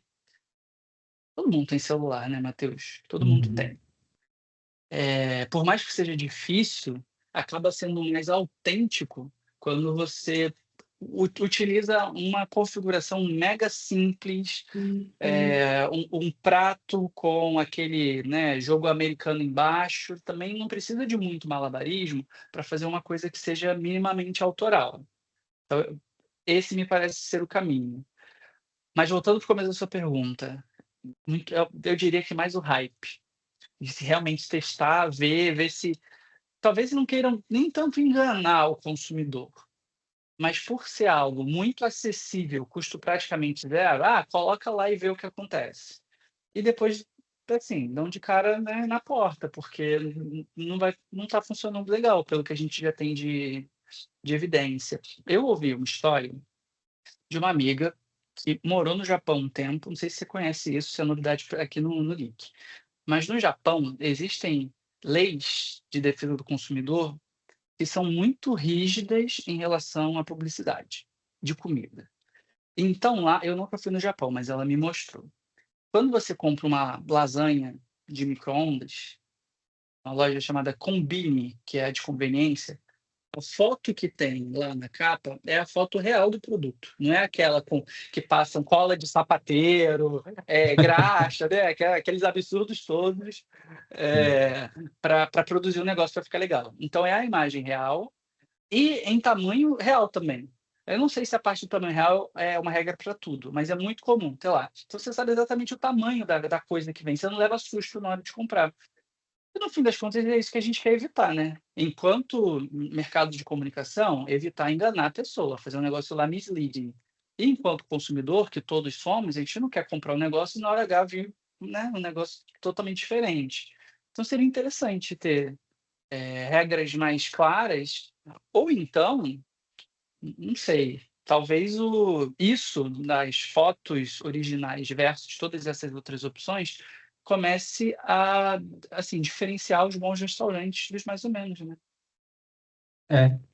Speaker 5: todo mundo tem celular, né, Matheus? Todo mundo
Speaker 4: Uhum.
Speaker 5: tem. Por mais que seja difícil, acaba sendo mais autêntico quando você utiliza uma configuração mega simples, um prato com aquele, né, jogo americano embaixo, também não precisa de muito malabarismo para fazer uma coisa que seja minimamente autoral. Então, esse me parece ser o caminho. Mas voltando para o começo da sua pergunta, eu diria que mais o hype, de se realmente testar, ver se. Talvez não queiram nem tanto enganar o consumidor, mas por ser algo muito acessível, custo praticamente zero, coloca lá e vê o que acontece. E depois, assim, dão de cara, né, na porta, porque não está funcionando legal, pelo que a gente já tem de evidência. Eu ouvi uma história de uma amiga que morou no Japão um tempo. Não sei se você conhece isso, se é novidade aqui no Geek. Mas no Japão existem leis de defesa do consumidor que são muito rígidas em relação à publicidade de comida. Então lá, eu nunca fui no Japão, mas ela me mostrou. Quando você compra uma lasanha de micro-ondas, uma loja chamada Combini, que é a de conveniência, a foto que tem lá na capa é a foto real do produto, não é aquela que passam cola de sapateiro, graxa, né? Aqueles absurdos todos para produzir um negócio para ficar legal. Então é a imagem real e em tamanho real também. Eu não sei se a parte do tamanho real é uma regra para tudo, mas é muito comum, sei lá. Então você sabe exatamente o tamanho da coisa que vem, você não leva susto na hora de comprar. E no fim das contas é isso que a gente quer evitar, né? Enquanto mercado de comunicação, evitar enganar a pessoa, fazer um negócio lá misleading. E enquanto consumidor, que todos somos, a gente não quer comprar um negócio e na hora H vir, né, um negócio totalmente diferente. Então seria interessante ter regras mais claras, ou então, não sei, talvez isso das fotos originais versus todas essas outras opções comece a, assim, diferenciar os bons restaurantes dos mais ou menos, né?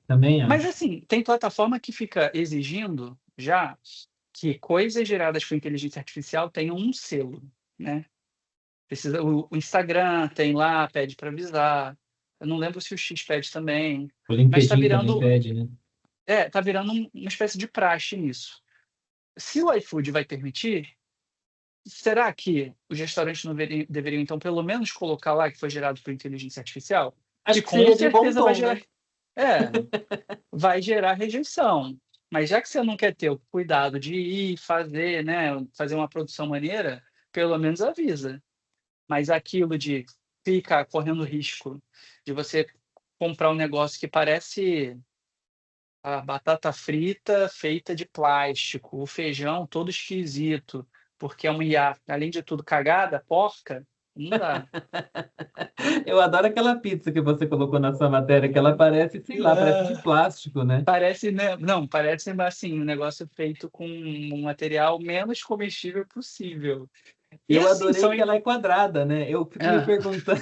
Speaker 4: Também
Speaker 5: Mas,
Speaker 4: acho.
Speaker 5: assim, tem plataforma que fica exigindo já que coisas geradas por inteligência artificial tenham um selo, né? O Instagram tem lá, pede para avisar. Eu não lembro se o X pede também.
Speaker 4: O
Speaker 5: Mas está
Speaker 4: LinkedIn também
Speaker 5: virando,
Speaker 4: pede, né?
Speaker 5: tá virando uma espécie de praxe nisso. Se o iFood vai permitir, será que os restaurantes não deveriam, então, pelo menos colocar lá que foi gerado por inteligência artificial?
Speaker 4: Acho
Speaker 5: Que
Speaker 4: que
Speaker 5: com
Speaker 4: seria de bom
Speaker 5: certeza vai
Speaker 4: tom,
Speaker 5: gerar.
Speaker 4: né?
Speaker 5: É, vai gerar rejeição. Mas já que você não quer ter o cuidado de ir fazer, né, fazer uma produção maneira, pelo menos avisa. Mas aquilo de ficar correndo risco de você comprar um negócio que parece a batata frita feita de plástico, o feijão todo esquisito, porque é uma IA, além de tudo, cagada, porca, não dá.
Speaker 4: Eu adoro aquela pizza que você colocou na sua matéria, que ela parece, sei lá, parece de plástico, né?
Speaker 5: Parece, né? Não, parece assim, um negócio feito com um material menos comestível possível. E
Speaker 4: Eu
Speaker 5: assim,
Speaker 4: adorei que ela é quadrada, né? Eu fico me
Speaker 5: Ah,
Speaker 4: perguntando,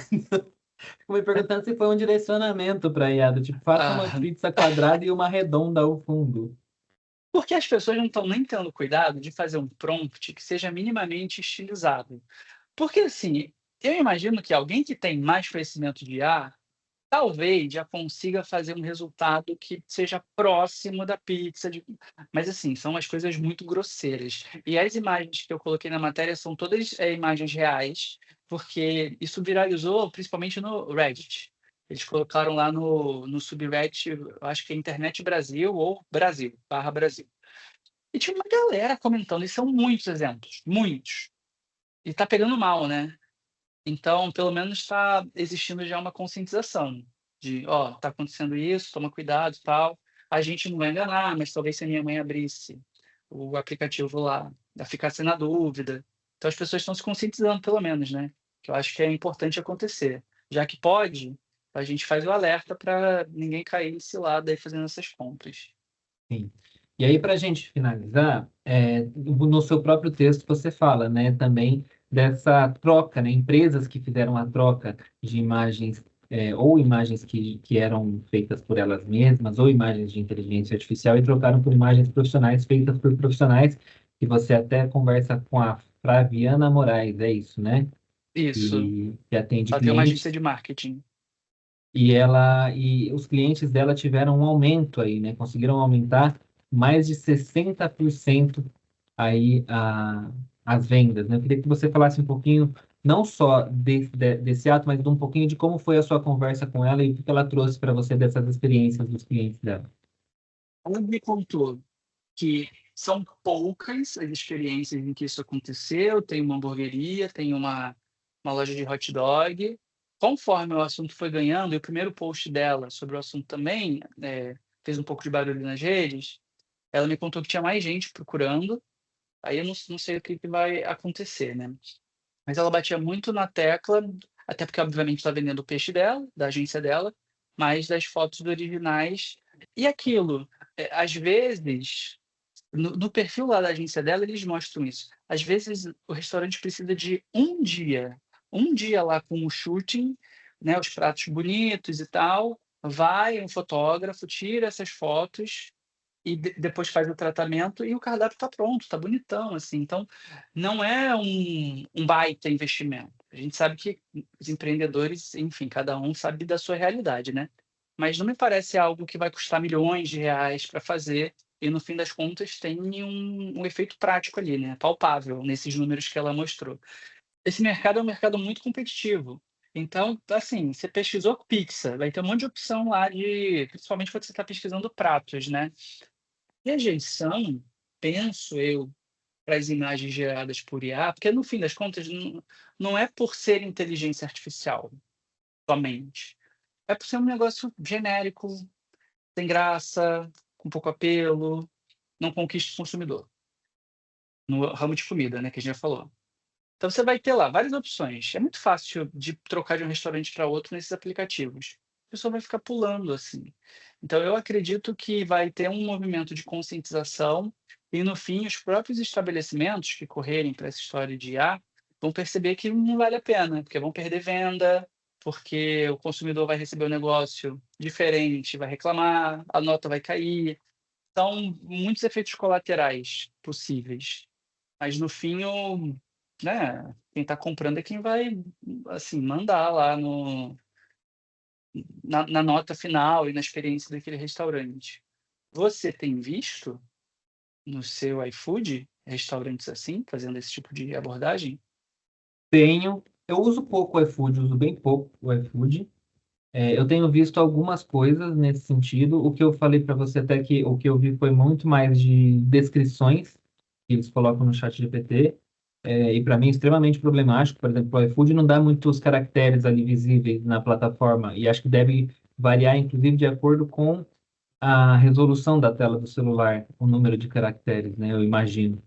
Speaker 4: fico me perguntando se foi um direcionamento para IA, do tipo, faça uma
Speaker 5: ah,
Speaker 4: pizza quadrada e uma redonda ao fundo.
Speaker 5: porque as pessoas não estão nem tendo cuidado de fazer um prompt que seja minimamente estilizado. Porque assim, eu imagino que alguém que tem mais conhecimento de IA talvez já consiga fazer um resultado que seja próximo da pizza. Mas, assim, são umas coisas muito grosseiras. E as imagens que eu coloquei na matéria são todas imagens reais, porque isso viralizou principalmente no Reddit. Eles colocaram lá no subreddit, eu acho que é Internet Brasil ou Brasil, barra Brasil. E tinha uma galera comentando, e são muitos exemplos, muitos. E tá pegando mal, né? Então, pelo menos está existindo já uma conscientização de, ó, tá acontecendo isso, toma cuidado e tal. A gente não vai enganar, mas talvez se a minha mãe abrisse o aplicativo lá, ela ficasse na dúvida. Então as pessoas estão se conscientizando, pelo menos, né? Que eu acho que é importante acontecer. Já que pode, a gente faz o alerta para ninguém cair nesse lado aí fazendo essas compras.
Speaker 4: Sim. E aí, para a gente finalizar, no seu próprio texto você fala, né, também dessa troca, né, empresas que fizeram a troca de imagens, ou imagens que eram feitas por elas mesmas, ou imagens de inteligência artificial, e trocaram por imagens profissionais feitas por profissionais, que você até conversa com a Flaviana Moraes, é isso, né?
Speaker 5: Isso.
Speaker 4: Que atende
Speaker 5: Ela tem uma agência
Speaker 4: clientes.
Speaker 5: de marketing.
Speaker 4: E os clientes dela tiveram um aumento aí, né? Conseguiram aumentar mais de 60% aí as vendas, né? Eu queria que você falasse um pouquinho, não só desse ato, mas de um pouquinho de como foi a sua conversa com ela e o que ela trouxe para você dessas experiências dos clientes dela.
Speaker 5: Ela me contou que são poucas as experiências em que isso aconteceu. Tem uma hamburgueria, tem uma loja de hot dog. Conforme o assunto foi ganhando, e o primeiro post dela sobre o assunto também fez um pouco de barulho nas redes, ela me contou que tinha mais gente procurando. Aí eu não sei o que vai acontecer, né? Mas ela batia muito na tecla, até porque, obviamente, está vendendo o peixe dela, da agência dela, mas das fotos originais. E aquilo, às vezes. No perfil lá da agência dela, eles mostram isso. Às vezes, o restaurante precisa de um dia lá com o shooting, né, os pratos bonitos e tal. Vai um fotógrafo, tira essas fotos e depois faz o tratamento e o cardápio está pronto, está bonitão, assim. Então, não é um baita investimento. A gente sabe que os empreendedores, enfim, cada um sabe da sua realidade, né? Mas não me parece algo que vai custar milhões de reais para fazer e, no fim das contas, tem um efeito prático ali, né? Palpável nesses números que ela mostrou. Esse mercado é um mercado muito competitivo. Então, assim, você pesquisou pizza, vai ter um monte de opção lá principalmente quando você está pesquisando pratos, né? Rejeição, penso eu, para as imagens geradas por IA, porque no fim das contas não é por ser inteligência artificial somente. É por ser um negócio genérico, sem graça, com pouco apelo, não conquista o consumidor. No ramo de comida, né, que a gente já falou. Então você vai ter lá várias opções. É muito fácil de trocar de um restaurante para outro nesses aplicativos. A pessoa vai ficar pulando assim. Então eu acredito que vai ter um movimento de conscientização e no fim os próprios estabelecimentos que correrem para essa história de IA vão perceber que não vale a pena, porque vão perder venda, porque o consumidor vai receber um negócio diferente, vai reclamar, a nota vai cair. São muitos efeitos colaterais possíveis. Mas no fim, né, quem está comprando é quem vai assim, mandar lá na nota final e na experiência daquele restaurante. Você tem visto no seu iFood restaurantes assim, fazendo esse tipo de abordagem?
Speaker 4: Tenho. Eu uso pouco o iFood, uso bem pouco o iFood. Eu tenho visto algumas coisas nesse sentido. O que eu falei para você até que o que eu vi foi muito mais de descrições que eles colocam no chat GPT. E para mim é extremamente problemático. Por exemplo, o iFood não dá muitos caracteres ali visíveis na plataforma e acho que deve variar, inclusive, de acordo com a resolução da tela do celular, o número de caracteres, né? Eu imagino.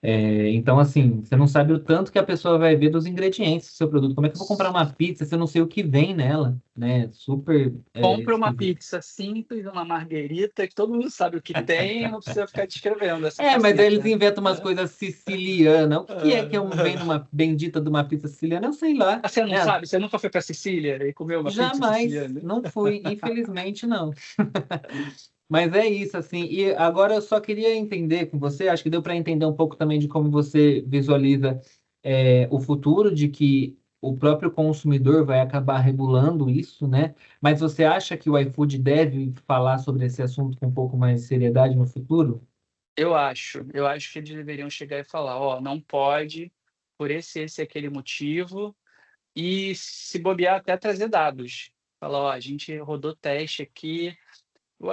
Speaker 4: Então, assim, você não sabe o tanto que a pessoa vai ver dos ingredientes do seu produto. Como é que eu vou comprar uma pizza se eu não sei o que vem nela, né? Super
Speaker 5: Compra uma
Speaker 4: esquisito.
Speaker 5: pizza simples, uma marguerita, que todo mundo sabe o que tem, não precisa ficar descrevendo essa
Speaker 4: Mas aí eles
Speaker 5: faceta.
Speaker 4: inventam umas coisas sicilianas. O que é que eu vendo uma bendita de uma pizza siciliana? Eu sei lá.
Speaker 5: Ah, você não
Speaker 4: Né?
Speaker 5: sabe? Você nunca foi para Sicília e comeu uma pizza
Speaker 4: Jamais,
Speaker 5: siciliana?
Speaker 4: não fui, infelizmente não. Mas é isso, assim. E agora eu só queria entender com você, acho que deu para entender um pouco também de como você visualiza o futuro, de que o próprio consumidor vai acabar regulando isso, né? Mas você acha que o iFood deve falar sobre esse assunto com um pouco mais de seriedade no futuro?
Speaker 5: Eu acho que eles deveriam chegar e falar, ó, não pode, por esse e aquele motivo, e se bobear até trazer dados. Falar, ó, a gente rodou teste aqui.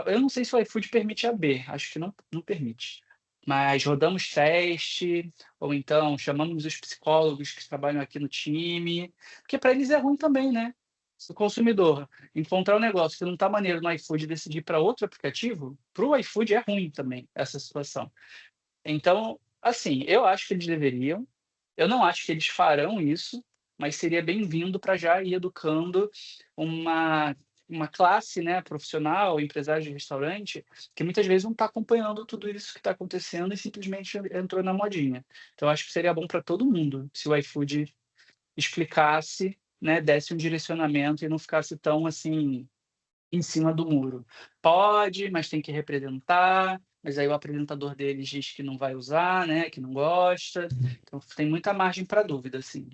Speaker 5: Eu não sei se o iFood permite AB, acho que não permite. Mas rodamos teste, ou então chamamos os psicólogos que trabalham aqui no time, porque para eles é ruim também, né? Se o consumidor encontrar um negócio que não está maneiro no iFood e decidir para outro aplicativo, para o iFood é ruim também essa situação. Então, assim, eu acho que eles deveriam. Eu não acho que eles farão isso, mas seria bem-vindo para já ir educando uma, uma classe, né, profissional, empresário de restaurante, que muitas vezes não está acompanhando tudo isso que está acontecendo e simplesmente entrou na modinha. Então, acho que seria bom para todo mundo se o iFood explicasse, né, desse um direcionamento e não ficasse tão assim em cima do muro. Pode, mas tem que representar, mas aí o apresentador deles diz que não vai usar, né, que não gosta. Então tem muita margem para dúvida, assim.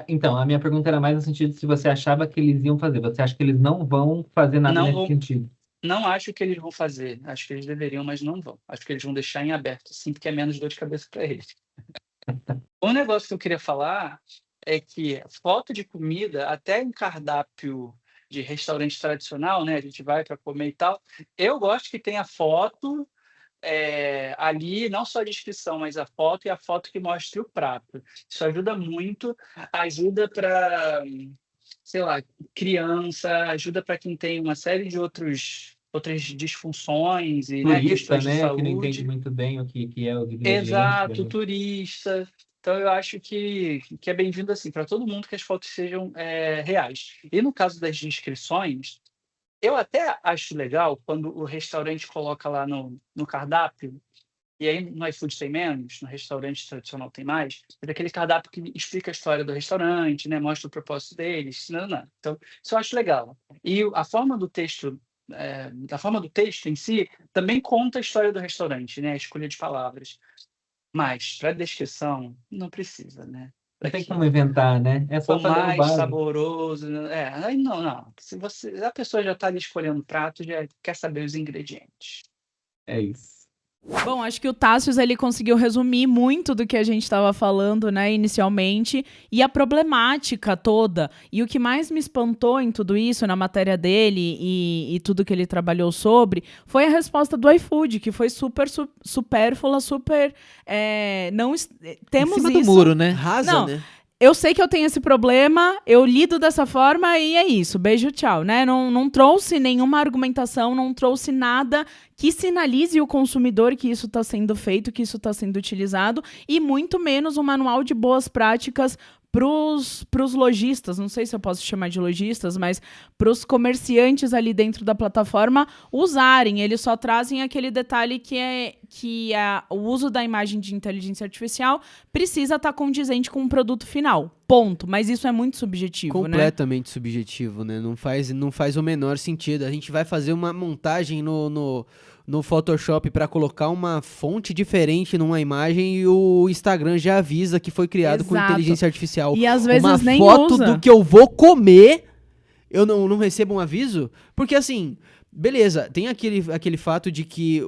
Speaker 4: Então, a minha pergunta era mais no sentido de se você achava que eles iam fazer. Você acha que eles não vão fazer nada
Speaker 5: Não
Speaker 4: nesse
Speaker 5: vou,
Speaker 4: sentido?
Speaker 5: não acho que eles vão fazer. Acho que eles deveriam, mas não vão. Acho que eles vão deixar em aberto, sim, porque é menos dor de cabeça para eles. Um negócio que eu queria falar é que foto de comida, até em cardápio de restaurante tradicional, né, a gente vai para comer e tal, eu gosto que tenha foto ali, não só a descrição, mas a foto e a foto que mostre o prato. Isso ajuda muito, ajuda para, sei lá, criança, ajuda para quem tem uma série de outras disfunções e, né,
Speaker 4: Turista,
Speaker 5: questões de
Speaker 4: né, que não entende
Speaker 5: saúde.
Speaker 4: muito bem o que é os ingredientes.
Speaker 5: Exato, turista. Então, eu acho que é bem-vindo assim para todo mundo que as fotos sejam reais. E no caso das descrições, eu até acho legal quando o restaurante coloca lá no cardápio E aí no iFood tem menos, no restaurante tradicional tem mais, mas aquele cardápio que explica a história do restaurante, né? Mostra o propósito deles, não. Então, isso eu acho legal. E a forma do texto, em si, também conta a história do restaurante, né? A escolha de palavras. Mas, para descrição, não precisa, né?
Speaker 4: Não tem como inventar, né? É só
Speaker 5: O
Speaker 4: fazer o
Speaker 5: mais
Speaker 4: básico.
Speaker 5: saboroso, né? Aí não. Se a pessoa já está ali escolhendo o prato, já quer saber os ingredientes.
Speaker 4: É isso.
Speaker 3: Bom, acho que o Tássius ele conseguiu resumir muito do que a gente estava falando, né, inicialmente, e a problemática toda. E o que mais me espantou em tudo isso, na matéria dele e tudo que ele trabalhou sobre, foi a resposta do iFood, que foi super supérflua, super... temos
Speaker 1: Em cima
Speaker 3: isso...
Speaker 1: do muro, né?
Speaker 2: Rasa,
Speaker 3: Não.
Speaker 2: né?
Speaker 3: Eu sei que eu tenho esse problema, eu lido dessa forma e é isso. Beijo, tchau, né? Não trouxe nenhuma argumentação, não trouxe nada que sinalize o consumidor que isso está sendo feito, que isso está sendo utilizado, e muito menos um manual de boas práticas pros lojistas, não sei se eu posso chamar de lojistas, mas pros comerciantes ali dentro da plataforma usarem. Eles só trazem aquele detalhe que o uso da imagem de inteligência artificial precisa estar condizente com o produto final. Ponto. Mas isso é muito subjetivo, né?
Speaker 2: Completamente subjetivo, né? Não faz o menor sentido. A gente vai fazer uma montagem no Photoshop para colocar uma fonte diferente numa imagem e o Instagram já avisa que foi criado com
Speaker 3: Exato.
Speaker 2: inteligência artificial.
Speaker 3: E às vezes
Speaker 2: uma
Speaker 3: nem
Speaker 2: foto
Speaker 3: usa.
Speaker 2: do que eu vou comer, eu não recebo um aviso? Porque assim, beleza, tem aquele fato de que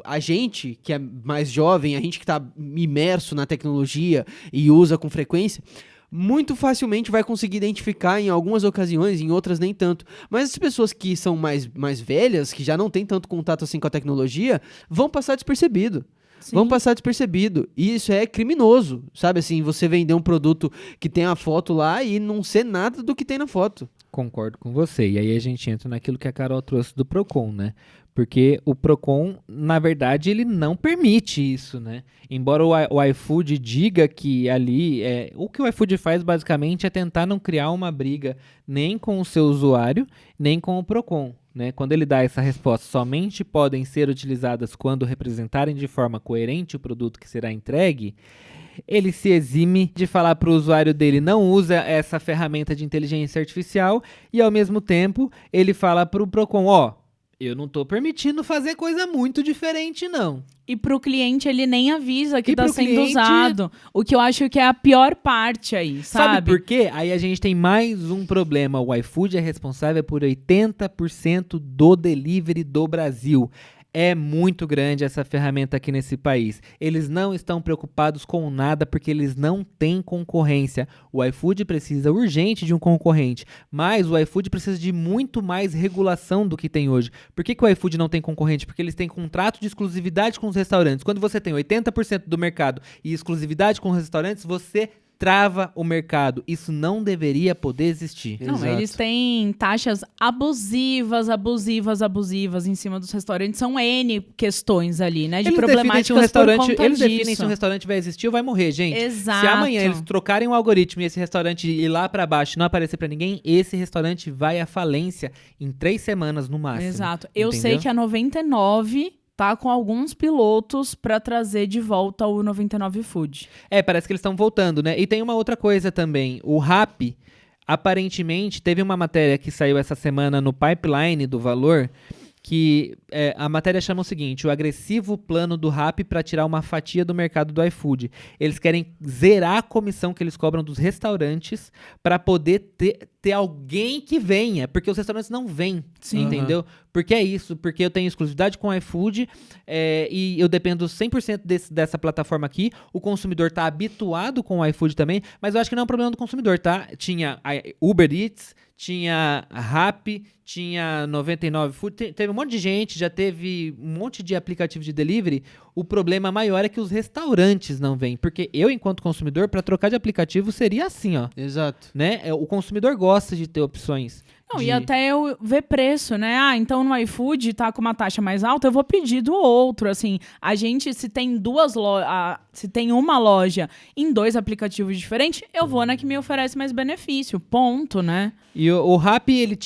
Speaker 2: a gente que é mais jovem, a gente que tá imerso na tecnologia e usa com frequência, muito facilmente vai conseguir identificar em algumas ocasiões, em outras nem tanto. Mas as pessoas que são mais velhas, que já não têm tanto contato assim com a tecnologia, vão passar despercebido.
Speaker 3: Sim.
Speaker 2: Vão passar despercebido. E isso é criminoso, sabe? Assim, você vender um produto que tem a foto lá e não ser nada do que tem na foto.
Speaker 1: Concordo com você. E aí a gente entra naquilo que a Carol trouxe do Procon, né? Porque o Procon, na verdade, ele não permite isso, né? Embora o iFood diga que ali... o que o iFood faz, basicamente, é tentar não criar uma briga nem com o seu usuário, nem com o Procon, né? Quando ele dá essa resposta, somente podem ser utilizadas quando representarem de forma coerente o produto que será entregue, ele se exime de falar para o usuário dele não usa essa ferramenta de inteligência artificial e, ao mesmo tempo, ele fala para o Procon, eu não tô permitindo fazer coisa muito diferente, não.
Speaker 3: E pro cliente ele nem avisa que
Speaker 1: E
Speaker 3: tá
Speaker 1: pro
Speaker 3: sendo
Speaker 1: cliente-
Speaker 3: usado. O que eu acho que é a pior parte aí,
Speaker 1: Sabe por quê? Aí a gente tem mais um problema. O iFood é responsável por 80% do delivery do Brasil. É muito grande essa ferramenta aqui nesse país. Eles não estão preocupados com nada porque eles não têm concorrência. O iFood precisa urgente de um concorrente, mas o iFood precisa de muito mais regulação do que tem hoje. Por que o iFood não tem concorrente? Porque eles têm contrato de exclusividade com os restaurantes. Quando você tem 80% do mercado e exclusividade com os restaurantes, você trava o mercado. Isso não deveria poder existir.
Speaker 3: Não,
Speaker 2: Exato.
Speaker 3: eles têm taxas abusivas em cima dos restaurantes. São N questões ali, né? De
Speaker 1: Eles definem
Speaker 3: problemáticas
Speaker 1: se um restaurante,
Speaker 3: por conta
Speaker 1: eles definem
Speaker 3: disso.
Speaker 1: se um restaurante vai existir ou vai morrer, gente.
Speaker 3: Exato.
Speaker 1: Se amanhã eles trocarem o algoritmo e esse restaurante ir lá pra baixo e não aparecer pra ninguém, esse restaurante vai à falência em 3 semanas no máximo.
Speaker 3: Exato. Eu
Speaker 1: Entendeu?
Speaker 3: sei que a 99 tá com alguns pilotos pra trazer de volta o 99 Food.
Speaker 1: Parece que eles estão voltando, né? E tem uma outra coisa também. O Rappi, aparentemente, teve uma matéria que saiu essa semana no Pipeline do Valor, que a matéria chama o seguinte: o agressivo plano do Rappi para tirar uma fatia do mercado do iFood. Eles querem zerar a comissão que eles cobram dos restaurantes para poder ter alguém que venha, porque os restaurantes não vêm,
Speaker 3: Sim.
Speaker 1: entendeu? Porque é isso, porque eu tenho exclusividade com o iFood e eu dependo 100% dessa plataforma aqui. O consumidor tá habituado com o iFood também, mas eu acho que não é um problema do consumidor, tá? Tinha a Uber Eats, tinha a Rappi, tinha 99 Food, teve um monte de gente, já teve um monte de aplicativo de delivery. O problema maior é que os restaurantes não vêm, porque eu, enquanto consumidor, para trocar de aplicativo seria assim, ó,
Speaker 2: Exato.
Speaker 1: né? O consumidor gosta de ter opções.
Speaker 3: Não,
Speaker 1: de-
Speaker 3: e até eu ver preço, né? Então no iFood tá com uma taxa mais alta, eu vou pedir do outro. Assim, a gente, se tem duas lojas. Se tem uma loja em 2 aplicativos diferentes, eu vou na que me oferece mais benefício. Ponto, né?
Speaker 1: E o Rappi,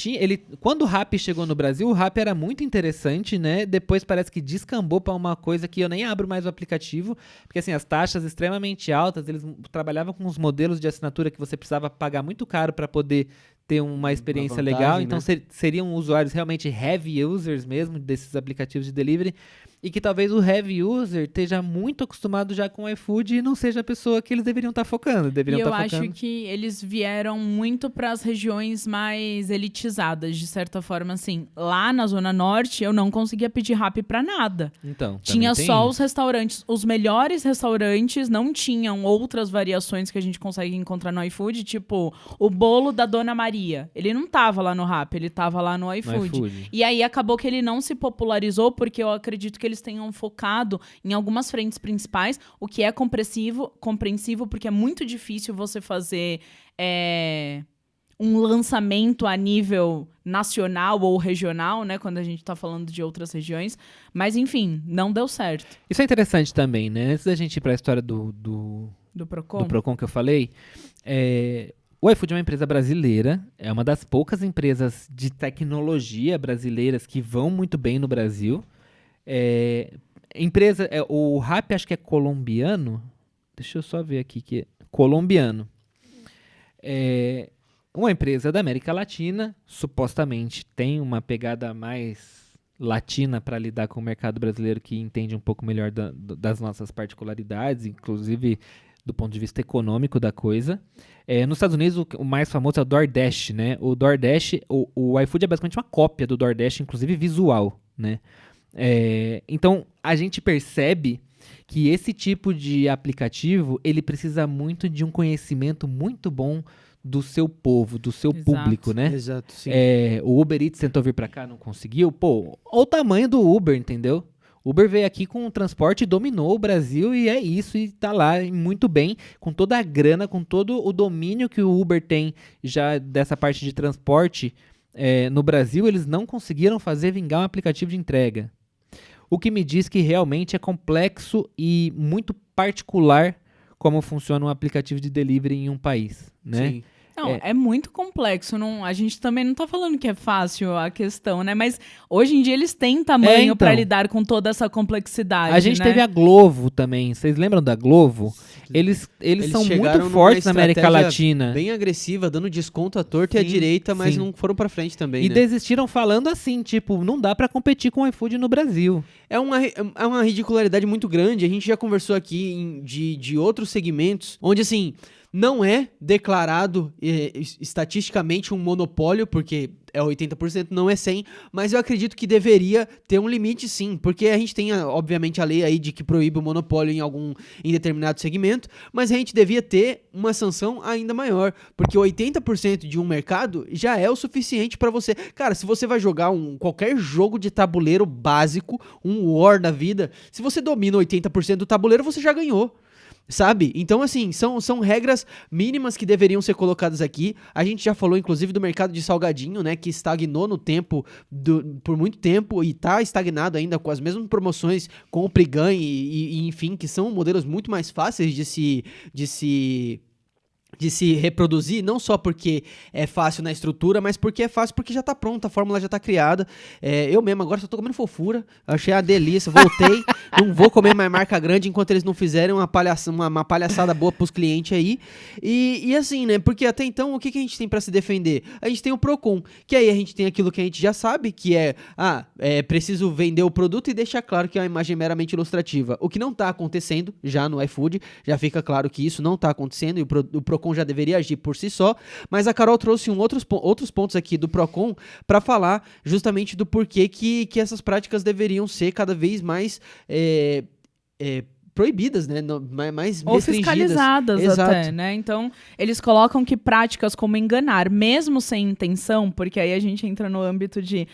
Speaker 1: quando o Rappi chegou no Brasil, o Rappi era muito interessante, né? Depois parece que descambou para uma coisa que eu nem abro mais o aplicativo, porque assim, as taxas extremamente altas, eles trabalhavam com os modelos de assinatura que você precisava pagar muito caro para poder ter uma experiência
Speaker 2: vantagem,
Speaker 1: legal.
Speaker 2: né?
Speaker 1: Então seriam usuários realmente heavy users mesmo desses aplicativos de delivery. E que talvez o heavy user esteja muito acostumado já com o iFood e não seja a pessoa que eles deveriam estar focando.
Speaker 3: E eu acho que eles vieram muito para as regiões mais elitizadas, de certa forma, assim. Lá na Zona Norte, eu não conseguia pedir Rappi para nada.
Speaker 1: Então,
Speaker 3: tinha só
Speaker 1: isso.
Speaker 3: os restaurantes. Os melhores restaurantes não tinham outras variações que a gente consegue encontrar no iFood, tipo o bolo da Dona Maria. Ele não tava lá no Rappi, ele tava lá no iFood. E aí acabou que ele não se popularizou, porque eu acredito que eles tenham focado em algumas frentes principais, o que é compreensível, porque é muito difícil você fazer um lançamento a nível nacional ou regional, né, quando a gente tá falando de outras regiões, mas enfim, não deu certo.
Speaker 1: Isso é interessante também, né? Antes da gente ir para a história do
Speaker 3: Procon?
Speaker 1: Do Procon que eu falei, o iFood é uma empresa brasileira, é uma das poucas empresas de tecnologia brasileiras que vão muito bem no Brasil. O Rappi acho que é colombiano. Deixa eu só ver aqui que é colombiano. É uma empresa da América Latina, supostamente tem uma pegada mais latina para lidar com o mercado brasileiro, que entende um pouco melhor das nossas particularidades, inclusive do ponto de vista econômico da coisa. Nos Estados Unidos, o mais famoso é o DoorDash, né? O DoorDash, o iFood é basicamente uma cópia do DoorDash, inclusive visual, né? Então, a gente percebe que esse tipo de aplicativo, ele precisa muito de um conhecimento muito bom do seu povo, do seu público, né?
Speaker 2: Exato, sim.
Speaker 1: O Uber Eats tentou vir pra cá, não conseguiu. Pô, olha o tamanho do Uber, entendeu? O Uber veio aqui com o transporte e dominou o Brasil e é isso, e tá lá muito bem, com toda a grana, com todo o domínio que o Uber tem já dessa parte de transporte no Brasil, eles não conseguiram fazer vingar um aplicativo de entrega. O que me diz que realmente é complexo e muito particular como funciona um aplicativo de delivery em um país, né?
Speaker 2: Sim.
Speaker 3: Não, é muito complexo. A gente também não tá falando que é fácil a questão, né? Mas hoje em dia eles têm tamanho
Speaker 1: então,
Speaker 3: para lidar com toda essa complexidade.
Speaker 1: A gente teve a Glovo também. Vocês lembram da Glovo? Eles são muito fortes na América Latina.
Speaker 2: Bem agressiva, dando desconto à torta e à direita, mas não foram pra frente também,
Speaker 1: E
Speaker 2: né?
Speaker 1: desistiram falando assim, tipo, não dá pra competir com o iFood no Brasil.
Speaker 2: É uma ridicularidade muito grande. A gente já conversou aqui de outros segmentos, onde assim, não é declarado estatisticamente um monopólio, porque é 80%, não é 100%, mas eu acredito que deveria ter um limite sim, porque a gente tem, obviamente, a lei aí de que proíbe o monopólio em determinado segmento, mas a gente devia ter uma sanção ainda maior, porque 80% de um mercado já é o suficiente para você. Cara, se você vai jogar qualquer jogo de tabuleiro básico, um War da vida, se você domina 80% do tabuleiro, você já ganhou. Sabe? Então, assim, são regras mínimas que deveriam ser colocadas aqui. A gente já falou, inclusive, do mercado de salgadinho, né? Que estagnou no tempo, por muito tempo, e tá estagnado ainda com as mesmas promoções, com o Prigan e enfim, que são modelos muito mais fáceis de se reproduzir, não só porque é fácil na estrutura, mas porque é fácil porque já tá pronta, a fórmula já tá criada. Eu mesmo agora só tô comendo fofura, achei a delícia, voltei, não vou comer mais marca grande enquanto eles não fizerem uma palhaçada boa pros clientes aí. E assim, né, porque até então o que a gente tem pra se defender? A gente tem o Procon, que aí a gente tem aquilo que a gente já sabe, que é preciso vender o produto e deixar claro que é uma imagem meramente ilustrativa. O que não tá acontecendo já no iFood, já fica claro que isso não tá acontecendo e o Procon já deveria agir por si só, mas a Carol trouxe outros pontos aqui do Procon para falar justamente do porquê que essas práticas deveriam ser cada vez mais proibidas, né? Mais
Speaker 3: ou fiscalizadas até, né? Então, eles colocam que práticas como enganar, mesmo sem intenção, porque aí a gente entra no âmbito de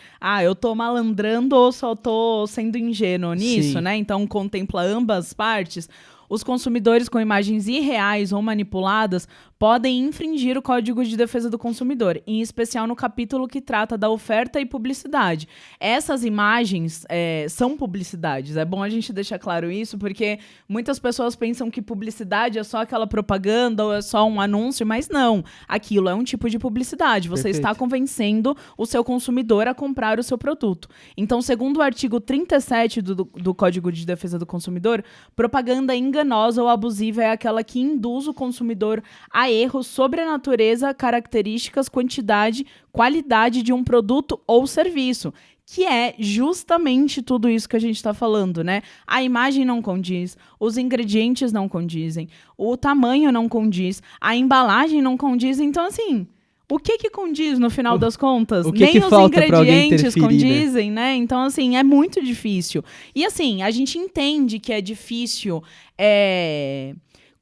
Speaker 3: eu tô malandrando ou só tô sendo ingênuo nisso, né? Então, contempla ambas partes. Os consumidores com imagens irreais ou manipuladas podem infringir o Código de Defesa do Consumidor, em especial no capítulo que trata da oferta e publicidade. Essas imagens são publicidades. É bom a gente deixar claro isso, porque muitas pessoas pensam que publicidade é só aquela propaganda ou é só um anúncio, mas não. Aquilo é um tipo de publicidade. Você
Speaker 1: Perfeito.
Speaker 3: está convencendo o seu consumidor a comprar o seu produto. Então, segundo o artigo 37 do Código de Defesa do Consumidor, propaganda enganosa ou abusiva é aquela que induz o consumidor a erros sobre a natureza, características, quantidade, qualidade de um produto ou serviço, que é justamente tudo isso que a gente está falando, né? A imagem não condiz, os ingredientes não condizem, o tamanho não condiz, a embalagem não condiz. Então, assim, o que condiz no final das contas?
Speaker 1: o que
Speaker 3: Nem
Speaker 1: que
Speaker 3: os
Speaker 1: falta pra alguém
Speaker 3: ingredientes
Speaker 1: interferir, né?
Speaker 3: condizem, né? Então, assim, é muito difícil. E, assim, a gente entende que é difícil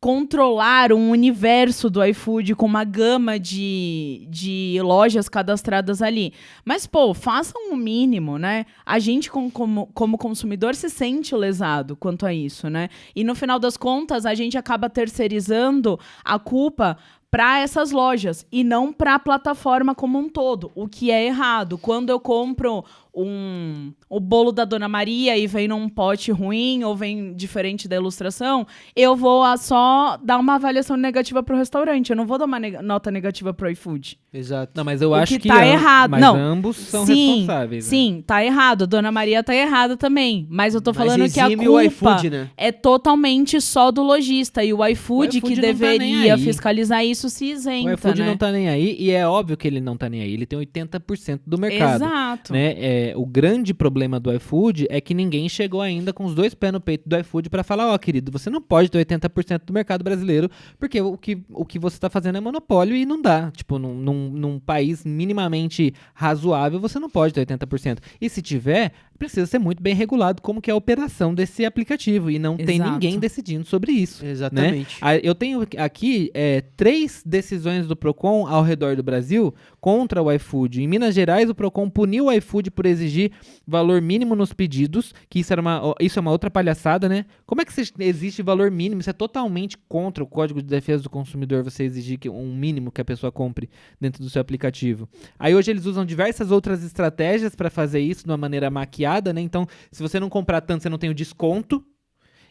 Speaker 3: controlar um universo do iFood com uma gama de lojas cadastradas ali. Mas, pô, façam o mínimo, né? A gente, como consumidor, se sente lesado quanto a isso, né? E, no final das contas, a gente acaba terceirizando a culpa para essas lojas e não para a plataforma como um todo, o que é errado. Quando eu compro o bolo da Dona Maria e vem num pote ruim ou vem diferente da ilustração, eu vou só dar uma avaliação negativa pro restaurante. Eu não vou dar uma nota negativa pro iFood.
Speaker 2: Exato.
Speaker 1: Não, mas eu
Speaker 3: O
Speaker 1: acho
Speaker 3: que
Speaker 1: que
Speaker 3: tá errado.
Speaker 1: mas
Speaker 3: Não.
Speaker 1: ambos são
Speaker 3: Sim,
Speaker 1: responsáveis. Né?
Speaker 3: Sim, tá errado. Dona Maria tá errada também. Mas eu tô falando que a
Speaker 2: exime
Speaker 3: culpa
Speaker 2: o iFood, né?
Speaker 3: é totalmente só do lojista. E o iFood,
Speaker 1: iFood
Speaker 3: que
Speaker 1: não tá nem
Speaker 3: deveria
Speaker 1: aí.
Speaker 3: fiscalizar isso, se isenta,
Speaker 1: O iFood
Speaker 3: né?
Speaker 1: não tá nem aí, e é óbvio que ele não tá nem aí. Ele tem 80% do mercado.
Speaker 3: Exato.
Speaker 1: Né? O grande problema do iFood é que ninguém chegou ainda com os dois pés no peito do iFood para falar, querido, você não pode ter 80% do mercado brasileiro, porque o que você tá fazendo é monopólio e não dá. Tipo, num país minimamente razoável, você não pode ter 80%. E se tiver, precisa ser muito bem regulado como que é a operação desse aplicativo, e não tem
Speaker 3: Exato.
Speaker 1: ninguém decidindo sobre isso.
Speaker 2: Exatamente.
Speaker 1: Eu tenho aqui 3 decisões do Procon ao redor do Brasil contra o iFood. Em Minas Gerais, o Procon puniu o iFood por exigir valor mínimo nos pedidos, que isso é uma outra palhaçada, né? Como é que existe valor mínimo? Isso é totalmente contra o Código de Defesa do Consumidor, você exigir um mínimo que a pessoa compre dentro do seu aplicativo. Aí hoje eles usam diversas outras estratégias para fazer isso de uma maneira maquiada, né? Então, se você não comprar tanto, você não tem o desconto.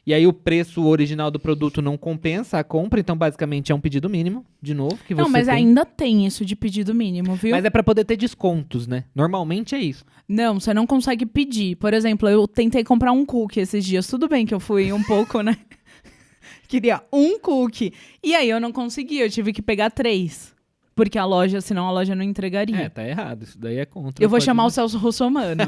Speaker 1: E aí o preço original do produto não compensa a compra, então basicamente é um pedido mínimo, de novo, que você
Speaker 3: Não, mas
Speaker 1: tem.
Speaker 3: ainda tem isso de pedido mínimo, viu?
Speaker 1: Mas é pra poder ter descontos, né? Normalmente é isso.
Speaker 3: Não, você não consegue pedir. Por exemplo, eu tentei comprar um cookie esses dias. Tudo bem que eu fui um pouco, né? Queria um cookie. E aí eu não consegui, eu tive que pegar 3. Porque senão a loja não entregaria.
Speaker 1: Tá errado, isso daí é contra.
Speaker 3: Eu vou
Speaker 1: Código
Speaker 3: chamar o
Speaker 1: de-
Speaker 3: Celso Russomano.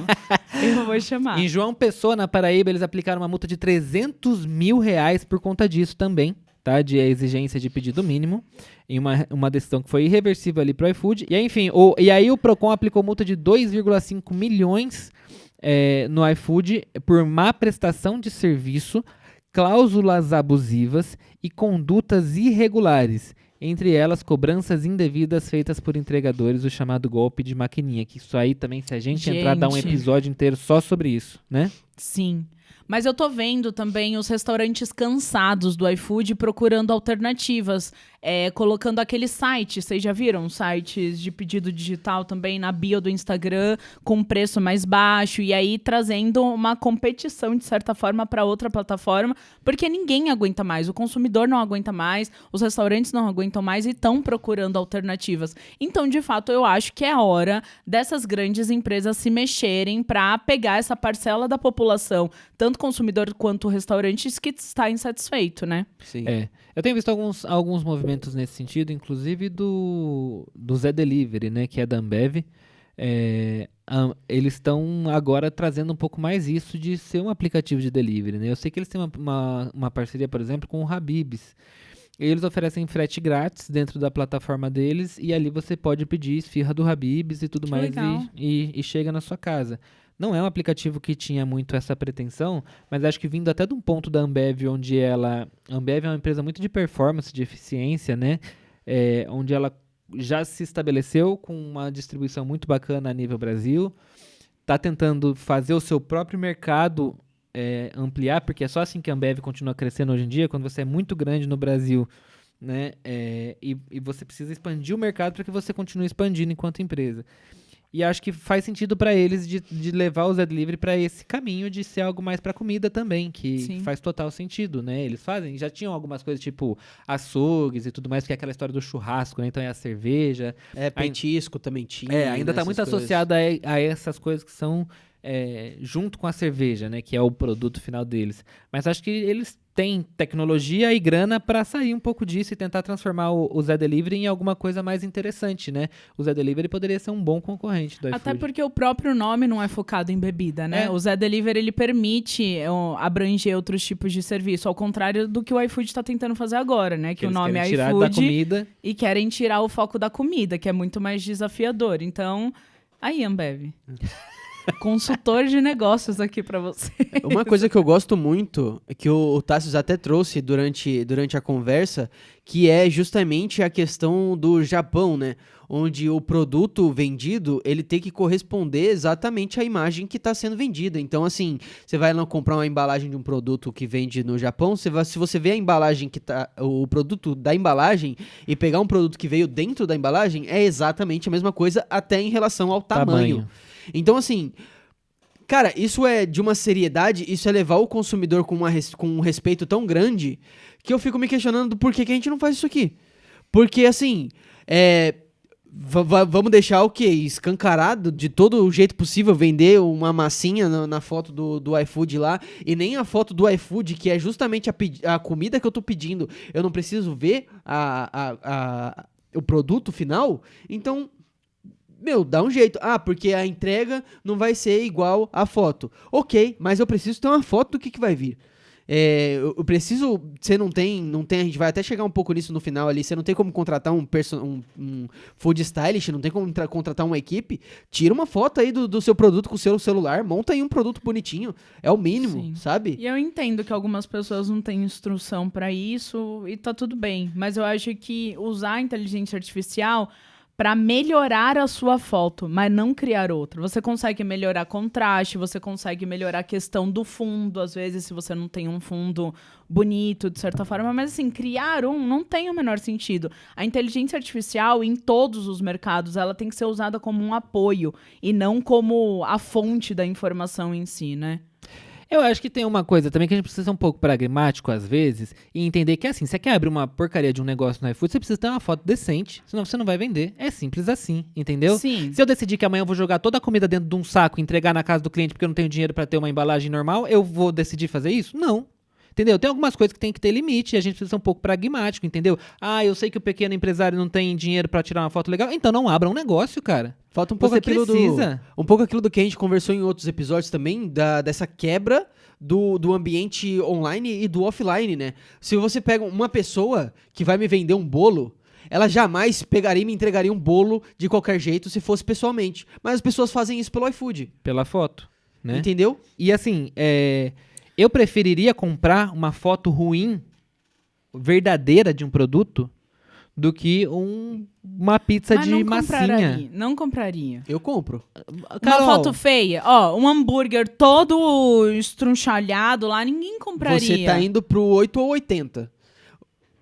Speaker 3: Eu vou chamar.
Speaker 1: Em João Pessoa, na Paraíba, eles aplicaram uma multa de R$300 mil por conta disso também, tá? De exigência de pedido mínimo, em uma decisão que foi irreversível ali pro iFood. E aí, enfim, e aí o Procon aplicou multa de 2,5 milhões no iFood por má prestação de serviço, cláusulas abusivas e condutas irregulares. Entre elas, cobranças indevidas feitas por entregadores, o chamado golpe de maquininha. Que isso aí também, se a gente entrar, dá um
Speaker 3: Gente.
Speaker 1: episódio inteiro só sobre isso, né?
Speaker 3: Sim. Mas eu tô vendo também os restaurantes cansados do iFood procurando alternativas, colocando aquele site, vocês já viram? Sites de pedido digital também na bio do Instagram, com preço mais baixo, e aí trazendo uma competição, de certa forma, para outra plataforma, porque ninguém aguenta mais, o consumidor não aguenta mais, os restaurantes não aguentam mais e estão procurando alternativas. Então, de fato, eu acho que é hora dessas grandes empresas se mexerem para pegar essa parcela da população, tanto consumidor quanto restaurantes, que está insatisfeito, né?
Speaker 2: Sim.
Speaker 1: Eu tenho visto alguns movimentos nesse sentido, inclusive do Zé Delivery, né, que é da Ambev. Eles estão agora trazendo um pouco mais isso de ser um aplicativo de delivery, né? Eu sei que eles têm uma parceria, por exemplo, com o Habib's. Eles oferecem frete grátis dentro da plataforma deles e ali você pode pedir esfirra do Habib's e tudo
Speaker 3: Que
Speaker 1: mais
Speaker 3: legal.
Speaker 1: e chega na sua casa. Não é um aplicativo que tinha muito essa pretensão, mas acho que vindo até de um ponto da Ambev, onde a Ambev é uma empresa muito de performance, de eficiência, né? Onde ela já se estabeleceu com uma distribuição muito bacana a nível Brasil, está tentando fazer o seu próprio mercado ampliar, porque é só assim que a Ambev continua crescendo hoje em dia. Quando você é muito grande no Brasil, né? E você precisa expandir o mercado para que você continue expandindo enquanto empresa. E acho que faz sentido para eles de levar o Zé Delivery para esse caminho de ser algo mais para comida também, que
Speaker 3: Sim.
Speaker 1: faz total sentido, né? Eles já tinham algumas coisas tipo açougues e tudo mais, que é aquela história do churrasco, né? Então é a cerveja.
Speaker 2: Petisco também tinha.
Speaker 1: Ainda tá
Speaker 2: né,
Speaker 1: muito
Speaker 2: essas coisas.
Speaker 1: associado a essas coisas que são junto com a cerveja, né? Que é o produto final deles. Mas acho que eles têm tecnologia e grana para sair um pouco disso e tentar transformar o Zé Delivery em alguma coisa mais interessante, né? O Zé Delivery poderia ser um bom concorrente do iFood.
Speaker 3: Até porque o próprio nome não é focado em bebida, né? O Zé Delivery, ele permite abranger outros tipos de serviço, ao contrário do que o iFood está tentando fazer agora, né? Que o
Speaker 1: eles
Speaker 3: nome é
Speaker 1: querem tirar da
Speaker 3: iFood
Speaker 1: comida.
Speaker 3: e querem tirar o foco da comida, que é muito mais desafiador. Então, aí, Ambev. Consultor de negócios aqui pra você.
Speaker 2: Uma coisa que eu gosto muito, que o Tassius até trouxe durante a conversa, que é justamente a questão do Japão, né? Onde o produto vendido, ele tem que corresponder exatamente à imagem que está sendo vendida. Então, assim, você vai lá comprar uma embalagem de um produto que vende no Japão, se você vê a embalagem o produto da embalagem e pegar um produto que veio dentro da embalagem, é exatamente a mesma coisa, até em relação ao tamanho. Então, assim, cara, isso é de uma seriedade, isso é levar o consumidor com um respeito tão grande que eu fico me questionando do porquê que a gente não faz isso aqui. Porque, assim, vamos deixar o quê? Escancarado de todo o jeito possível, vender uma massinha na foto do iFood lá, e nem a foto do iFood, que é justamente a comida que eu tô pedindo, eu não preciso ver o produto final. Então, dá um jeito. Porque a entrega não vai ser igual à foto. Ok, mas eu preciso ter uma foto do que vai vir. Eu preciso... Você não tem... A gente vai até chegar um pouco nisso no final ali. Você não tem como contratar um food stylist, não tem como contratar uma equipe. Tira uma foto aí do seu produto com o seu celular. Monta aí um produto bonitinho. É o mínimo,
Speaker 3: Sim.
Speaker 2: sabe?
Speaker 3: E eu entendo que algumas pessoas não têm instrução pra isso e tá tudo bem. Mas eu acho que usar a inteligência artificial para melhorar a sua foto, mas não criar outra. Você consegue melhorar contraste, você consegue melhorar a questão do fundo, às vezes, se você não tem um fundo bonito, de certa forma, mas assim, criar não tem o menor sentido. A inteligência artificial, em todos os mercados, ela tem que ser usada como um apoio e não como a fonte da informação em si, né?
Speaker 1: Eu acho que tem uma coisa também que a gente precisa ser um pouco pragmático às vezes e entender que assim, você quer abrir uma porcaria de um negócio no iFood, você precisa ter uma foto decente, senão você não vai vender. É simples assim, entendeu?
Speaker 3: Sim.
Speaker 1: Se eu decidir que amanhã eu vou jogar toda a comida dentro de um saco e entregar na casa do cliente porque eu não tenho dinheiro pra ter uma embalagem normal, eu vou decidir fazer isso? Não. Entendeu? Tem algumas coisas que tem que ter limite e a gente precisa ser um pouco pragmático, entendeu? Eu sei que o pequeno empresário não tem dinheiro pra tirar uma foto legal, então não abra um negócio, cara.
Speaker 2: Falta um pouco aquilo do que a gente conversou em outros episódios também, dessa quebra do ambiente online e do offline, né? Se você pega uma pessoa que vai me vender um bolo, ela jamais pegaria e me entregaria um bolo de qualquer jeito se fosse pessoalmente. Mas as pessoas fazem isso pelo iFood.
Speaker 1: Pela foto, né?
Speaker 2: Entendeu?
Speaker 1: E assim, eu preferiria comprar uma foto ruim, verdadeira de um produto, do que uma pizza
Speaker 3: Mas
Speaker 1: de massinha.
Speaker 3: Não compraria.
Speaker 2: Eu compro.
Speaker 1: Carol,
Speaker 3: Uma foto feia, um hambúrguer todo estrunchalhado lá, ninguém compraria.
Speaker 2: Você tá indo pro 8 ou 80.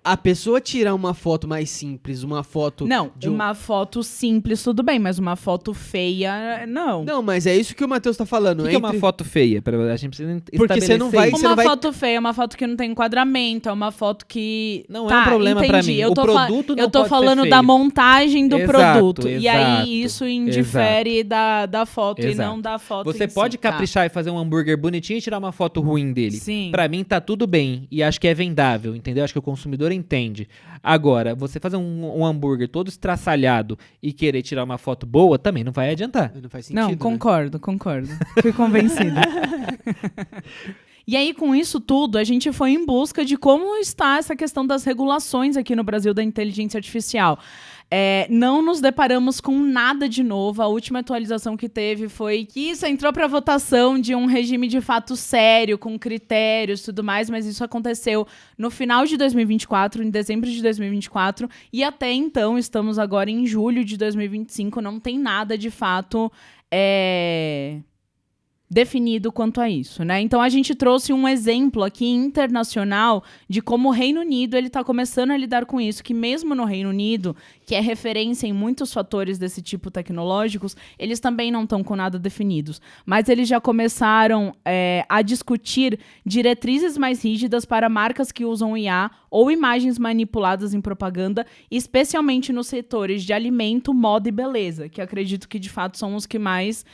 Speaker 2: A pessoa tirar uma foto mais simples, uma foto...
Speaker 3: Não, uma foto simples, tudo bem, mas uma foto feia, não.
Speaker 2: Não, mas é isso que o Matheus tá falando.
Speaker 1: O que é uma foto feia? A gente precisa
Speaker 2: Porque você não vai...
Speaker 3: Uma foto feia é uma foto que não tem enquadramento, é uma foto que...
Speaker 1: Não é um problema pra mim.
Speaker 3: O
Speaker 1: produto não
Speaker 3: eu tô
Speaker 1: pode
Speaker 3: falando
Speaker 1: ser
Speaker 3: da
Speaker 1: feio.
Speaker 3: montagem do produto. E
Speaker 1: Exato,
Speaker 3: aí isso indifere da foto e não da foto
Speaker 1: Você
Speaker 3: em
Speaker 1: pode
Speaker 3: si,
Speaker 1: caprichar e fazer um hambúrguer bonitinho e tirar uma foto ruim dele.
Speaker 3: Sim.
Speaker 1: Pra mim tá tudo bem e acho que é vendável, entendeu? Acho que o consumidor entende. Agora, você fazer um hambúrguer todo estraçalhado e querer tirar uma foto boa também não vai adiantar.
Speaker 2: Não faz sentido,
Speaker 3: Não,
Speaker 2: né?
Speaker 3: concordo. Fui convencida. E aí, com isso tudo, a gente foi em busca de como está essa questão das regulações aqui no Brasil da inteligência artificial. Não nos deparamos com nada de novo. A última atualização que teve foi que isso entrou para votação de um regime de fato sério, com critérios e tudo mais, mas isso aconteceu no final de 2024, em dezembro de 2024, e até então, estamos agora em julho de 2025, não tem nada de fato definido quanto a isso, né? Então a gente trouxe um exemplo aqui internacional de como o Reino Unido ele está começando a lidar com isso, que mesmo no Reino Unido, que é referência em muitos fatores desse tipo tecnológicos, eles também não estão com nada definidos. Mas eles já começaram a discutir diretrizes mais rígidas para marcas que usam IA ou imagens manipuladas em propaganda, especialmente nos setores de alimento, moda e beleza, que acredito que de fato são os que mais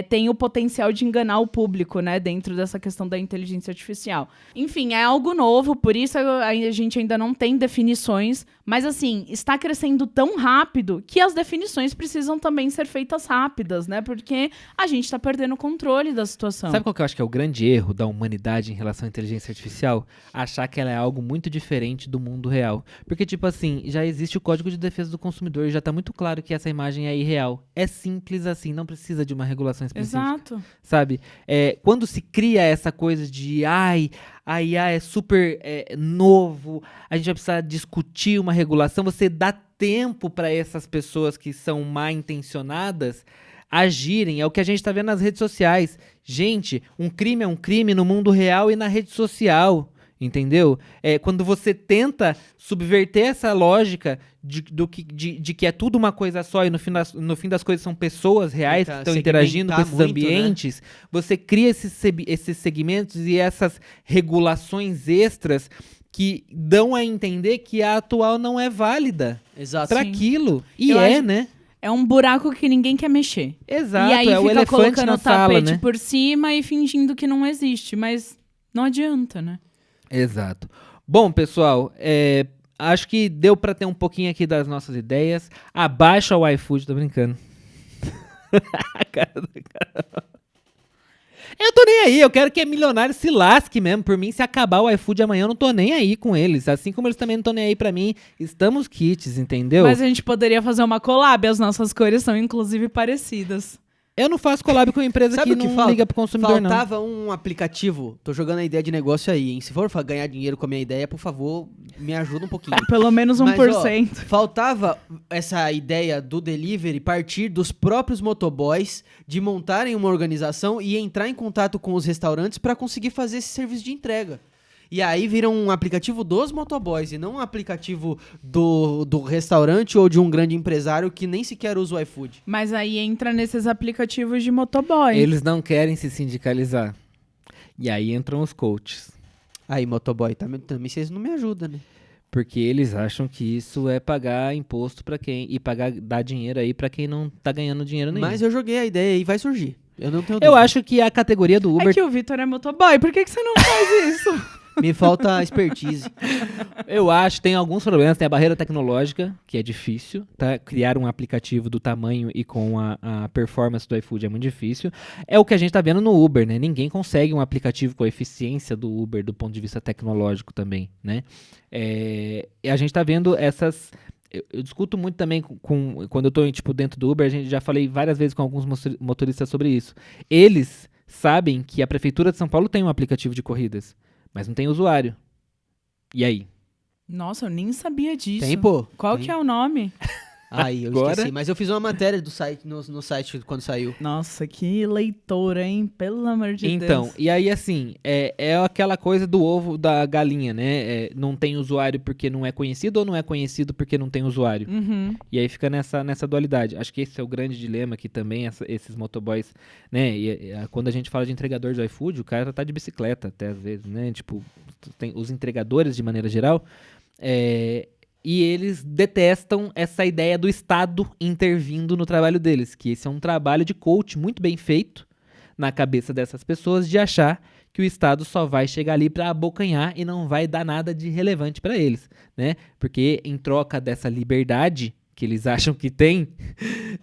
Speaker 3: tem o potencial de enganar o público, né, dentro dessa questão da inteligência artificial. Enfim, é algo novo, por isso a gente ainda não tem definições, mas assim, está crescendo tão rápido que as definições precisam também ser feitas rápidas, né, porque a gente está perdendo o controle da situação.
Speaker 1: Sabe qual que eu acho que é o grande erro da humanidade em relação à inteligência artificial? Achar que ela é algo muito diferente do mundo real. Porque, tipo assim, já existe o Código de Defesa do Consumidor e já tá muito claro que essa imagem é irreal. É simples assim, não precisa de uma regulação específica.
Speaker 3: Exato.
Speaker 1: Sabe? Quando se cria essa coisa de, a IA é super novo, a gente vai precisar discutir uma regulação, você dá tempo para essas pessoas que são mal intencionadas agirem. É o que a gente tá vendo nas redes sociais. Gente, um crime é um crime no mundo real e na rede social. Entendeu? Quando você tenta subverter essa lógica de que é tudo uma coisa só e no fim das coisas são pessoas reais que estão interagindo com esses
Speaker 2: muito,
Speaker 1: ambientes, né? Você cria esses segmentos e essas regulações extras que dão a entender que a atual não é válida para aquilo. E né?
Speaker 3: É um buraco que ninguém quer mexer.
Speaker 1: Exato,
Speaker 3: e aí
Speaker 1: o
Speaker 3: fica
Speaker 1: elefante
Speaker 3: colocando
Speaker 1: na
Speaker 3: o tapete
Speaker 1: sala, né?
Speaker 3: por cima e fingindo que não existe, mas não adianta, né?
Speaker 1: Exato. Bom, pessoal, acho que deu pra ter um pouquinho aqui das nossas ideias. Abaixa o iFood, tô brincando. A cara do cara. Eu tô nem aí, eu quero que a milionário se lasque mesmo. Por mim, se acabar o iFood amanhã, eu não tô nem aí com eles. Assim como eles também não estão nem aí pra mim. Estamos kits, entendeu?
Speaker 3: Mas a gente poderia fazer uma collab, as nossas cores são inclusive parecidas.
Speaker 1: Eu não faço collab com uma empresa
Speaker 2: Sabe
Speaker 1: que
Speaker 2: o que
Speaker 1: não liga pro consumidor, não.
Speaker 2: Faltava um aplicativo, tô jogando a ideia de negócio aí, hein? Se for ganhar dinheiro com a minha ideia, por favor, me ajuda um pouquinho.
Speaker 3: Pelo menos 1%.
Speaker 2: Mas, ó, faltava essa ideia do delivery partir dos próprios motoboys de montarem uma organização e entrar em contato com os restaurantes para conseguir fazer esse serviço de entrega. E aí vira um aplicativo dos motoboys e não um aplicativo do restaurante ou de um grande empresário que nem sequer usa o iFood.
Speaker 3: Mas aí entra nesses aplicativos de motoboy.
Speaker 1: Eles não querem se sindicalizar. E aí entram os coaches.
Speaker 2: Aí, motoboy, também vocês não me ajudam, né?
Speaker 1: Porque eles acham que isso é pagar imposto pra quem... E dar dinheiro aí pra quem não tá ganhando dinheiro nenhum.
Speaker 2: Mas eu joguei a ideia e vai surgir. Eu não tenho dúvida.
Speaker 1: Eu acho que a categoria do Uber...
Speaker 3: É que o Vitor é motoboy, por que você não faz isso?
Speaker 2: Me falta expertise.
Speaker 1: Eu acho que tem alguns problemas. Tem a barreira tecnológica, que é difícil, tá? Criar um aplicativo do tamanho e com a performance do iFood é muito difícil. É o que a gente tá vendo no Uber, né? Ninguém consegue um aplicativo com a eficiência do Uber do ponto de vista tecnológico também, né? E a gente tá vendo essas... Eu discuto muito também quando eu tô dentro do Uber, a gente já falei várias vezes com alguns motoristas sobre isso. Eles sabem que a Prefeitura de São Paulo tem um aplicativo de corridas, mas não tem usuário. E aí?
Speaker 3: Nossa, eu nem sabia disso.
Speaker 2: Tem, pô.
Speaker 3: Qual
Speaker 2: Tem.
Speaker 3: que é o nome?
Speaker 2: Aí, eu
Speaker 1: Agora?
Speaker 2: esqueci. Mas eu fiz uma matéria do site, no site quando saiu.
Speaker 3: Nossa, que leitora, hein? Pelo amor de
Speaker 1: Então,
Speaker 3: Deus.
Speaker 1: e aí assim, é aquela coisa do ovo da galinha, né? Não tem usuário porque não é conhecido ou não é conhecido porque não tem usuário?
Speaker 3: Uhum.
Speaker 1: E aí fica nessa dualidade. Acho que esse é o grande dilema que também esses motoboys, né? Quando a gente fala de entregador do iFood, o cara tá de bicicleta até às vezes, né? Tipo, tem os entregadores de maneira geral, e eles detestam essa ideia do Estado intervindo no trabalho deles, que esse é um trabalho de coach muito bem feito na cabeça dessas pessoas de achar que o Estado só vai chegar ali para abocanhar e não vai dar nada de relevante para eles, né? Porque em troca dessa liberdade que eles acham que tem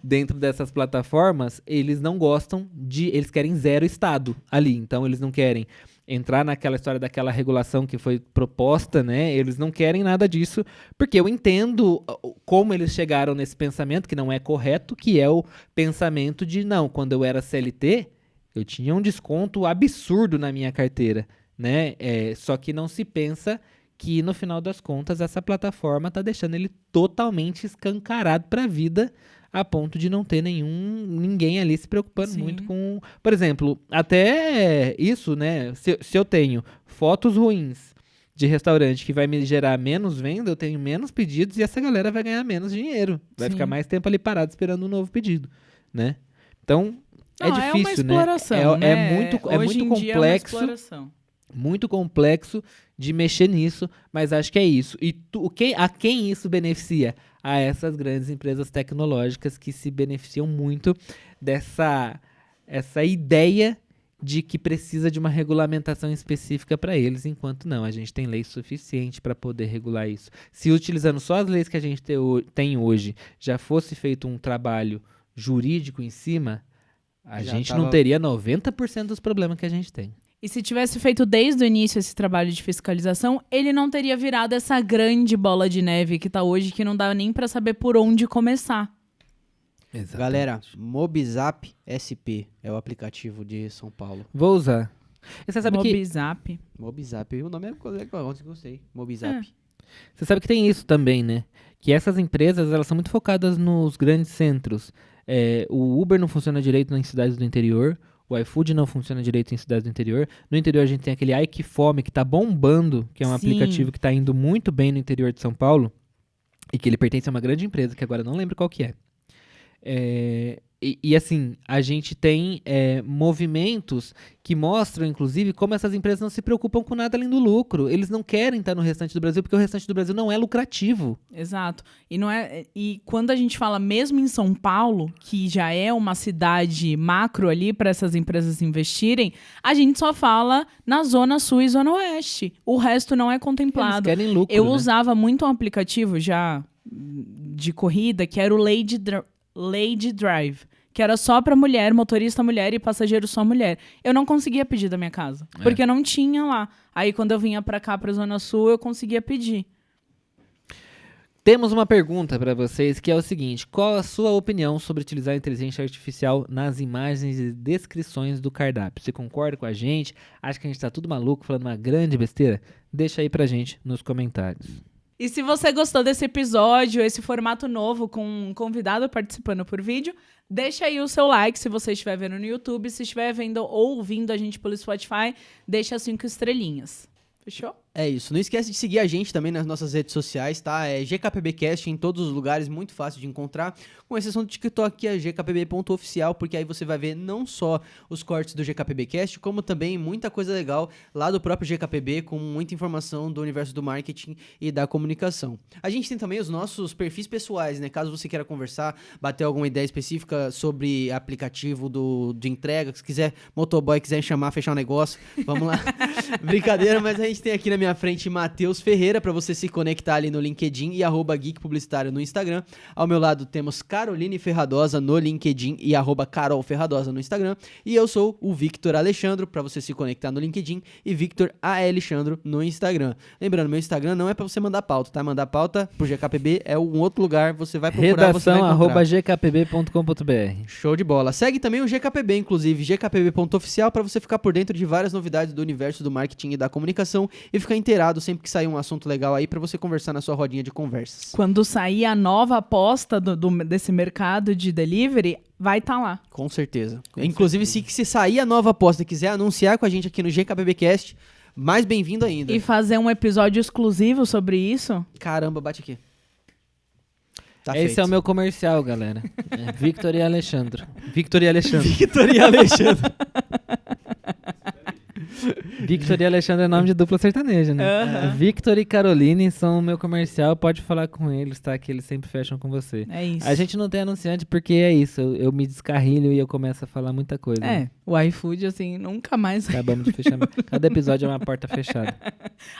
Speaker 1: dentro dessas plataformas, eles não gostam eles querem zero Estado ali, então eles não querem entrar naquela história daquela regulação que foi proposta, né? Eles não querem nada disso, porque eu entendo como eles chegaram nesse pensamento, que não é correto, que é o pensamento de, não, quando eu era CLT, eu tinha um desconto absurdo na minha carteira, né? Só que não se pensa que, no final das contas, essa plataforma está deixando ele totalmente escancarado para a vida a ponto de não ter ninguém ali se preocupando
Speaker 3: Sim.
Speaker 1: muito com... Por exemplo, até isso, né? Se eu tenho fotos ruins de restaurante que vai me gerar menos venda, eu tenho menos pedidos e essa galera vai ganhar menos dinheiro. Vai
Speaker 3: Sim.
Speaker 1: ficar mais tempo ali parado esperando um novo pedido, né? Então, é
Speaker 3: Não,
Speaker 1: difícil,
Speaker 3: uma exploração,
Speaker 1: né?
Speaker 3: né?
Speaker 1: É
Speaker 3: Hoje
Speaker 1: muito
Speaker 3: em dia é uma
Speaker 1: complexo.
Speaker 3: exploração.
Speaker 1: Muito complexo de mexer nisso, mas acho que é isso. E a quem isso beneficia? A essas grandes empresas tecnológicas que se beneficiam muito essa ideia de que precisa de uma regulamentação específica para eles, enquanto não, a gente tem lei suficiente para poder regular isso. Se utilizando só as leis que a gente tem hoje, já fosse feito um trabalho jurídico em cima, a
Speaker 2: Já
Speaker 1: gente
Speaker 2: tava-
Speaker 1: não teria 90% dos problemas que a gente tem.
Speaker 3: E se tivesse feito desde o início esse trabalho de fiscalização, ele não teria virado essa grande bola de neve que tá hoje, que não dá nem pra saber por onde começar.
Speaker 2: Galera, Mobizap SP é o aplicativo de São Paulo.
Speaker 1: Vou usar. E você sabe que
Speaker 3: Mobizap.
Speaker 2: Mobizap, o nome é legal, ontem gostei. Mobizap.
Speaker 1: você sabe que tem isso também, né? Que essas empresas, elas são muito focadas nos grandes centros. O Uber não funciona direito nas cidades do interior, o iFood não funciona direito em cidades do interior. No interior a gente tem aquele Ai Que Fome, que tá bombando, que é um
Speaker 3: Sim.
Speaker 1: aplicativo que tá indo muito bem no interior de São Paulo, e que ele pertence a uma grande empresa, que agora eu não lembro qual que é. E assim, a gente tem movimentos que mostram, inclusive, como essas empresas não se preocupam com nada além do lucro. Eles não querem estar no restante do Brasil, porque o restante do Brasil não é lucrativo.
Speaker 3: Exato. E quando a gente fala mesmo em São Paulo, que já é uma cidade macro ali para essas empresas investirem, a gente só fala na zona sul e zona oeste. O resto não é
Speaker 1: Eles
Speaker 3: contemplado.
Speaker 1: querem lucro,
Speaker 3: Eu
Speaker 1: né?
Speaker 3: usava muito um aplicativo já de corrida, que era o Lady Drive, que era só pra mulher, motorista mulher e passageiro só mulher. Eu não conseguia pedir da minha casa, porque não tinha lá. Aí quando eu vinha pra cá, pra Zona Sul, eu conseguia pedir.
Speaker 1: Temos uma pergunta para vocês que é o seguinte: qual a sua opinião sobre utilizar a inteligência artificial nas imagens e descrições do cardápio? Você concorda com a gente? Acha que a gente tá tudo maluco falando uma grande besteira? Deixa aí pra gente nos comentários.
Speaker 3: E se você gostou desse episódio, esse formato novo com um convidado participando por vídeo, deixa aí o seu like se você estiver vendo no YouTube. Se estiver vendo ou ouvindo a gente pelo Spotify, deixa 5 estrelinhas. Fechou?
Speaker 2: É isso. Não esquece de seguir a gente também nas nossas redes sociais, tá? É GKPBcast em todos os lugares, muito fácil de encontrar. Com exceção do TikTok, que é gkpb.oficial, porque aí você vai ver não só os cortes do GKPBcast, como também muita coisa legal lá do próprio GKPB, com muita informação do universo do marketing e da comunicação. A gente tem também os nossos perfis pessoais, né? Caso você queira conversar, bater alguma ideia específica sobre aplicativo de entrega, se quiser, motoboy, quiser chamar, fechar um negócio, vamos lá. Brincadeira, mas a gente tem aqui na minha frente Matheus Ferreira, para você se conectar ali no LinkedIn e @Geek Publicitário no Instagram. Ao meu lado temos Caroline Ferradosa no LinkedIn e @Carol Ferradosa no Instagram. E eu sou o Victor Alexandro, para você se conectar no LinkedIn, e Victor A. Alexandro no Instagram. Lembrando, meu Instagram não é para você mandar pauta, tá? Mandar pauta pro GKPB é um outro lugar, você vai procurar, você vai encontrar.
Speaker 1: Redação@gkpb.com.br.
Speaker 2: Show de bola. Segue também o GKPB, inclusive, gkpb.oficial, para você ficar por dentro de várias novidades do universo do marketing e da comunicação e ficar inteirado sempre que sair um assunto legal aí para você conversar na sua rodinha de conversas.
Speaker 3: Quando sair a nova aposta desse mercado de delivery, vai estar lá.
Speaker 2: Com certeza. Inclusive, se sair a nova aposta e quiser anunciar com a gente aqui no GKPBcast, mais bem-vindo ainda.
Speaker 3: E fazer um episódio exclusivo sobre isso?
Speaker 2: Caramba, bate aqui. Tá
Speaker 1: Esse
Speaker 2: feito.
Speaker 1: é o meu comercial, galera. É Victor e Alexandro. Victor e Alexandre.
Speaker 2: Victor e Alexandre.
Speaker 1: Victor e Alexandre é nome de dupla sertaneja, né?
Speaker 3: Aham.
Speaker 1: Victor e Caroline são o meu comercial, pode falar com eles, tá? Que eles sempre fecham com você.
Speaker 3: É isso.
Speaker 1: A gente não tem anunciante porque é isso, eu me descarrilho e eu começo a falar muita coisa. né?
Speaker 3: O iFood, assim, nunca mais...
Speaker 1: Acabamos de fechar. Cada episódio é uma porta fechada.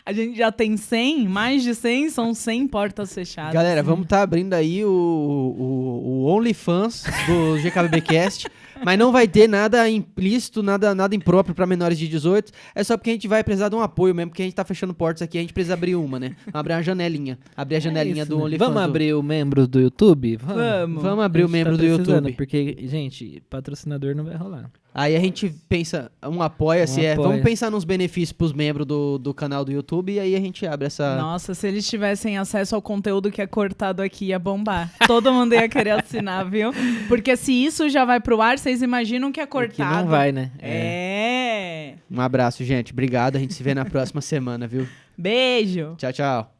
Speaker 3: A gente já tem 100, mais de 100, são 100 portas fechadas.
Speaker 2: Galera, vamos estar abrindo aí o OnlyFans do GKBBcast Mas não vai ter nada implícito, nada impróprio pra menores de 18. É só porque a gente vai precisar de um apoio mesmo, porque a gente tá fechando portas aqui, a gente precisa abrir uma, né? Abrir uma janelinha. Abrir a janelinha
Speaker 1: isso,
Speaker 2: do
Speaker 1: né?
Speaker 2: OnlyFans.
Speaker 1: Vamos abrir o membro do YouTube?
Speaker 2: Vamos abrir o
Speaker 1: A gente
Speaker 2: membro
Speaker 1: tá
Speaker 2: do
Speaker 1: precisando,
Speaker 2: YouTube.
Speaker 1: Porque, gente, patrocinador não vai rolar.
Speaker 2: Aí a gente pensa, apoia-se,
Speaker 1: Um
Speaker 2: vamos
Speaker 1: apoia-se.
Speaker 2: pensar nos benefícios pros membros do canal do YouTube e aí a gente abre essa...
Speaker 3: Nossa, se eles tivessem acesso ao conteúdo que é cortado aqui, ia bombar. Todo mundo ia querer assinar, viu? Porque se isso já vai pro ar, vocês imaginam que é
Speaker 1: Que
Speaker 3: cortado.
Speaker 1: não vai, né?
Speaker 3: É.
Speaker 2: Um abraço, gente. Obrigado, a gente se vê na próxima semana, viu?
Speaker 3: Beijo.
Speaker 2: Tchau, tchau.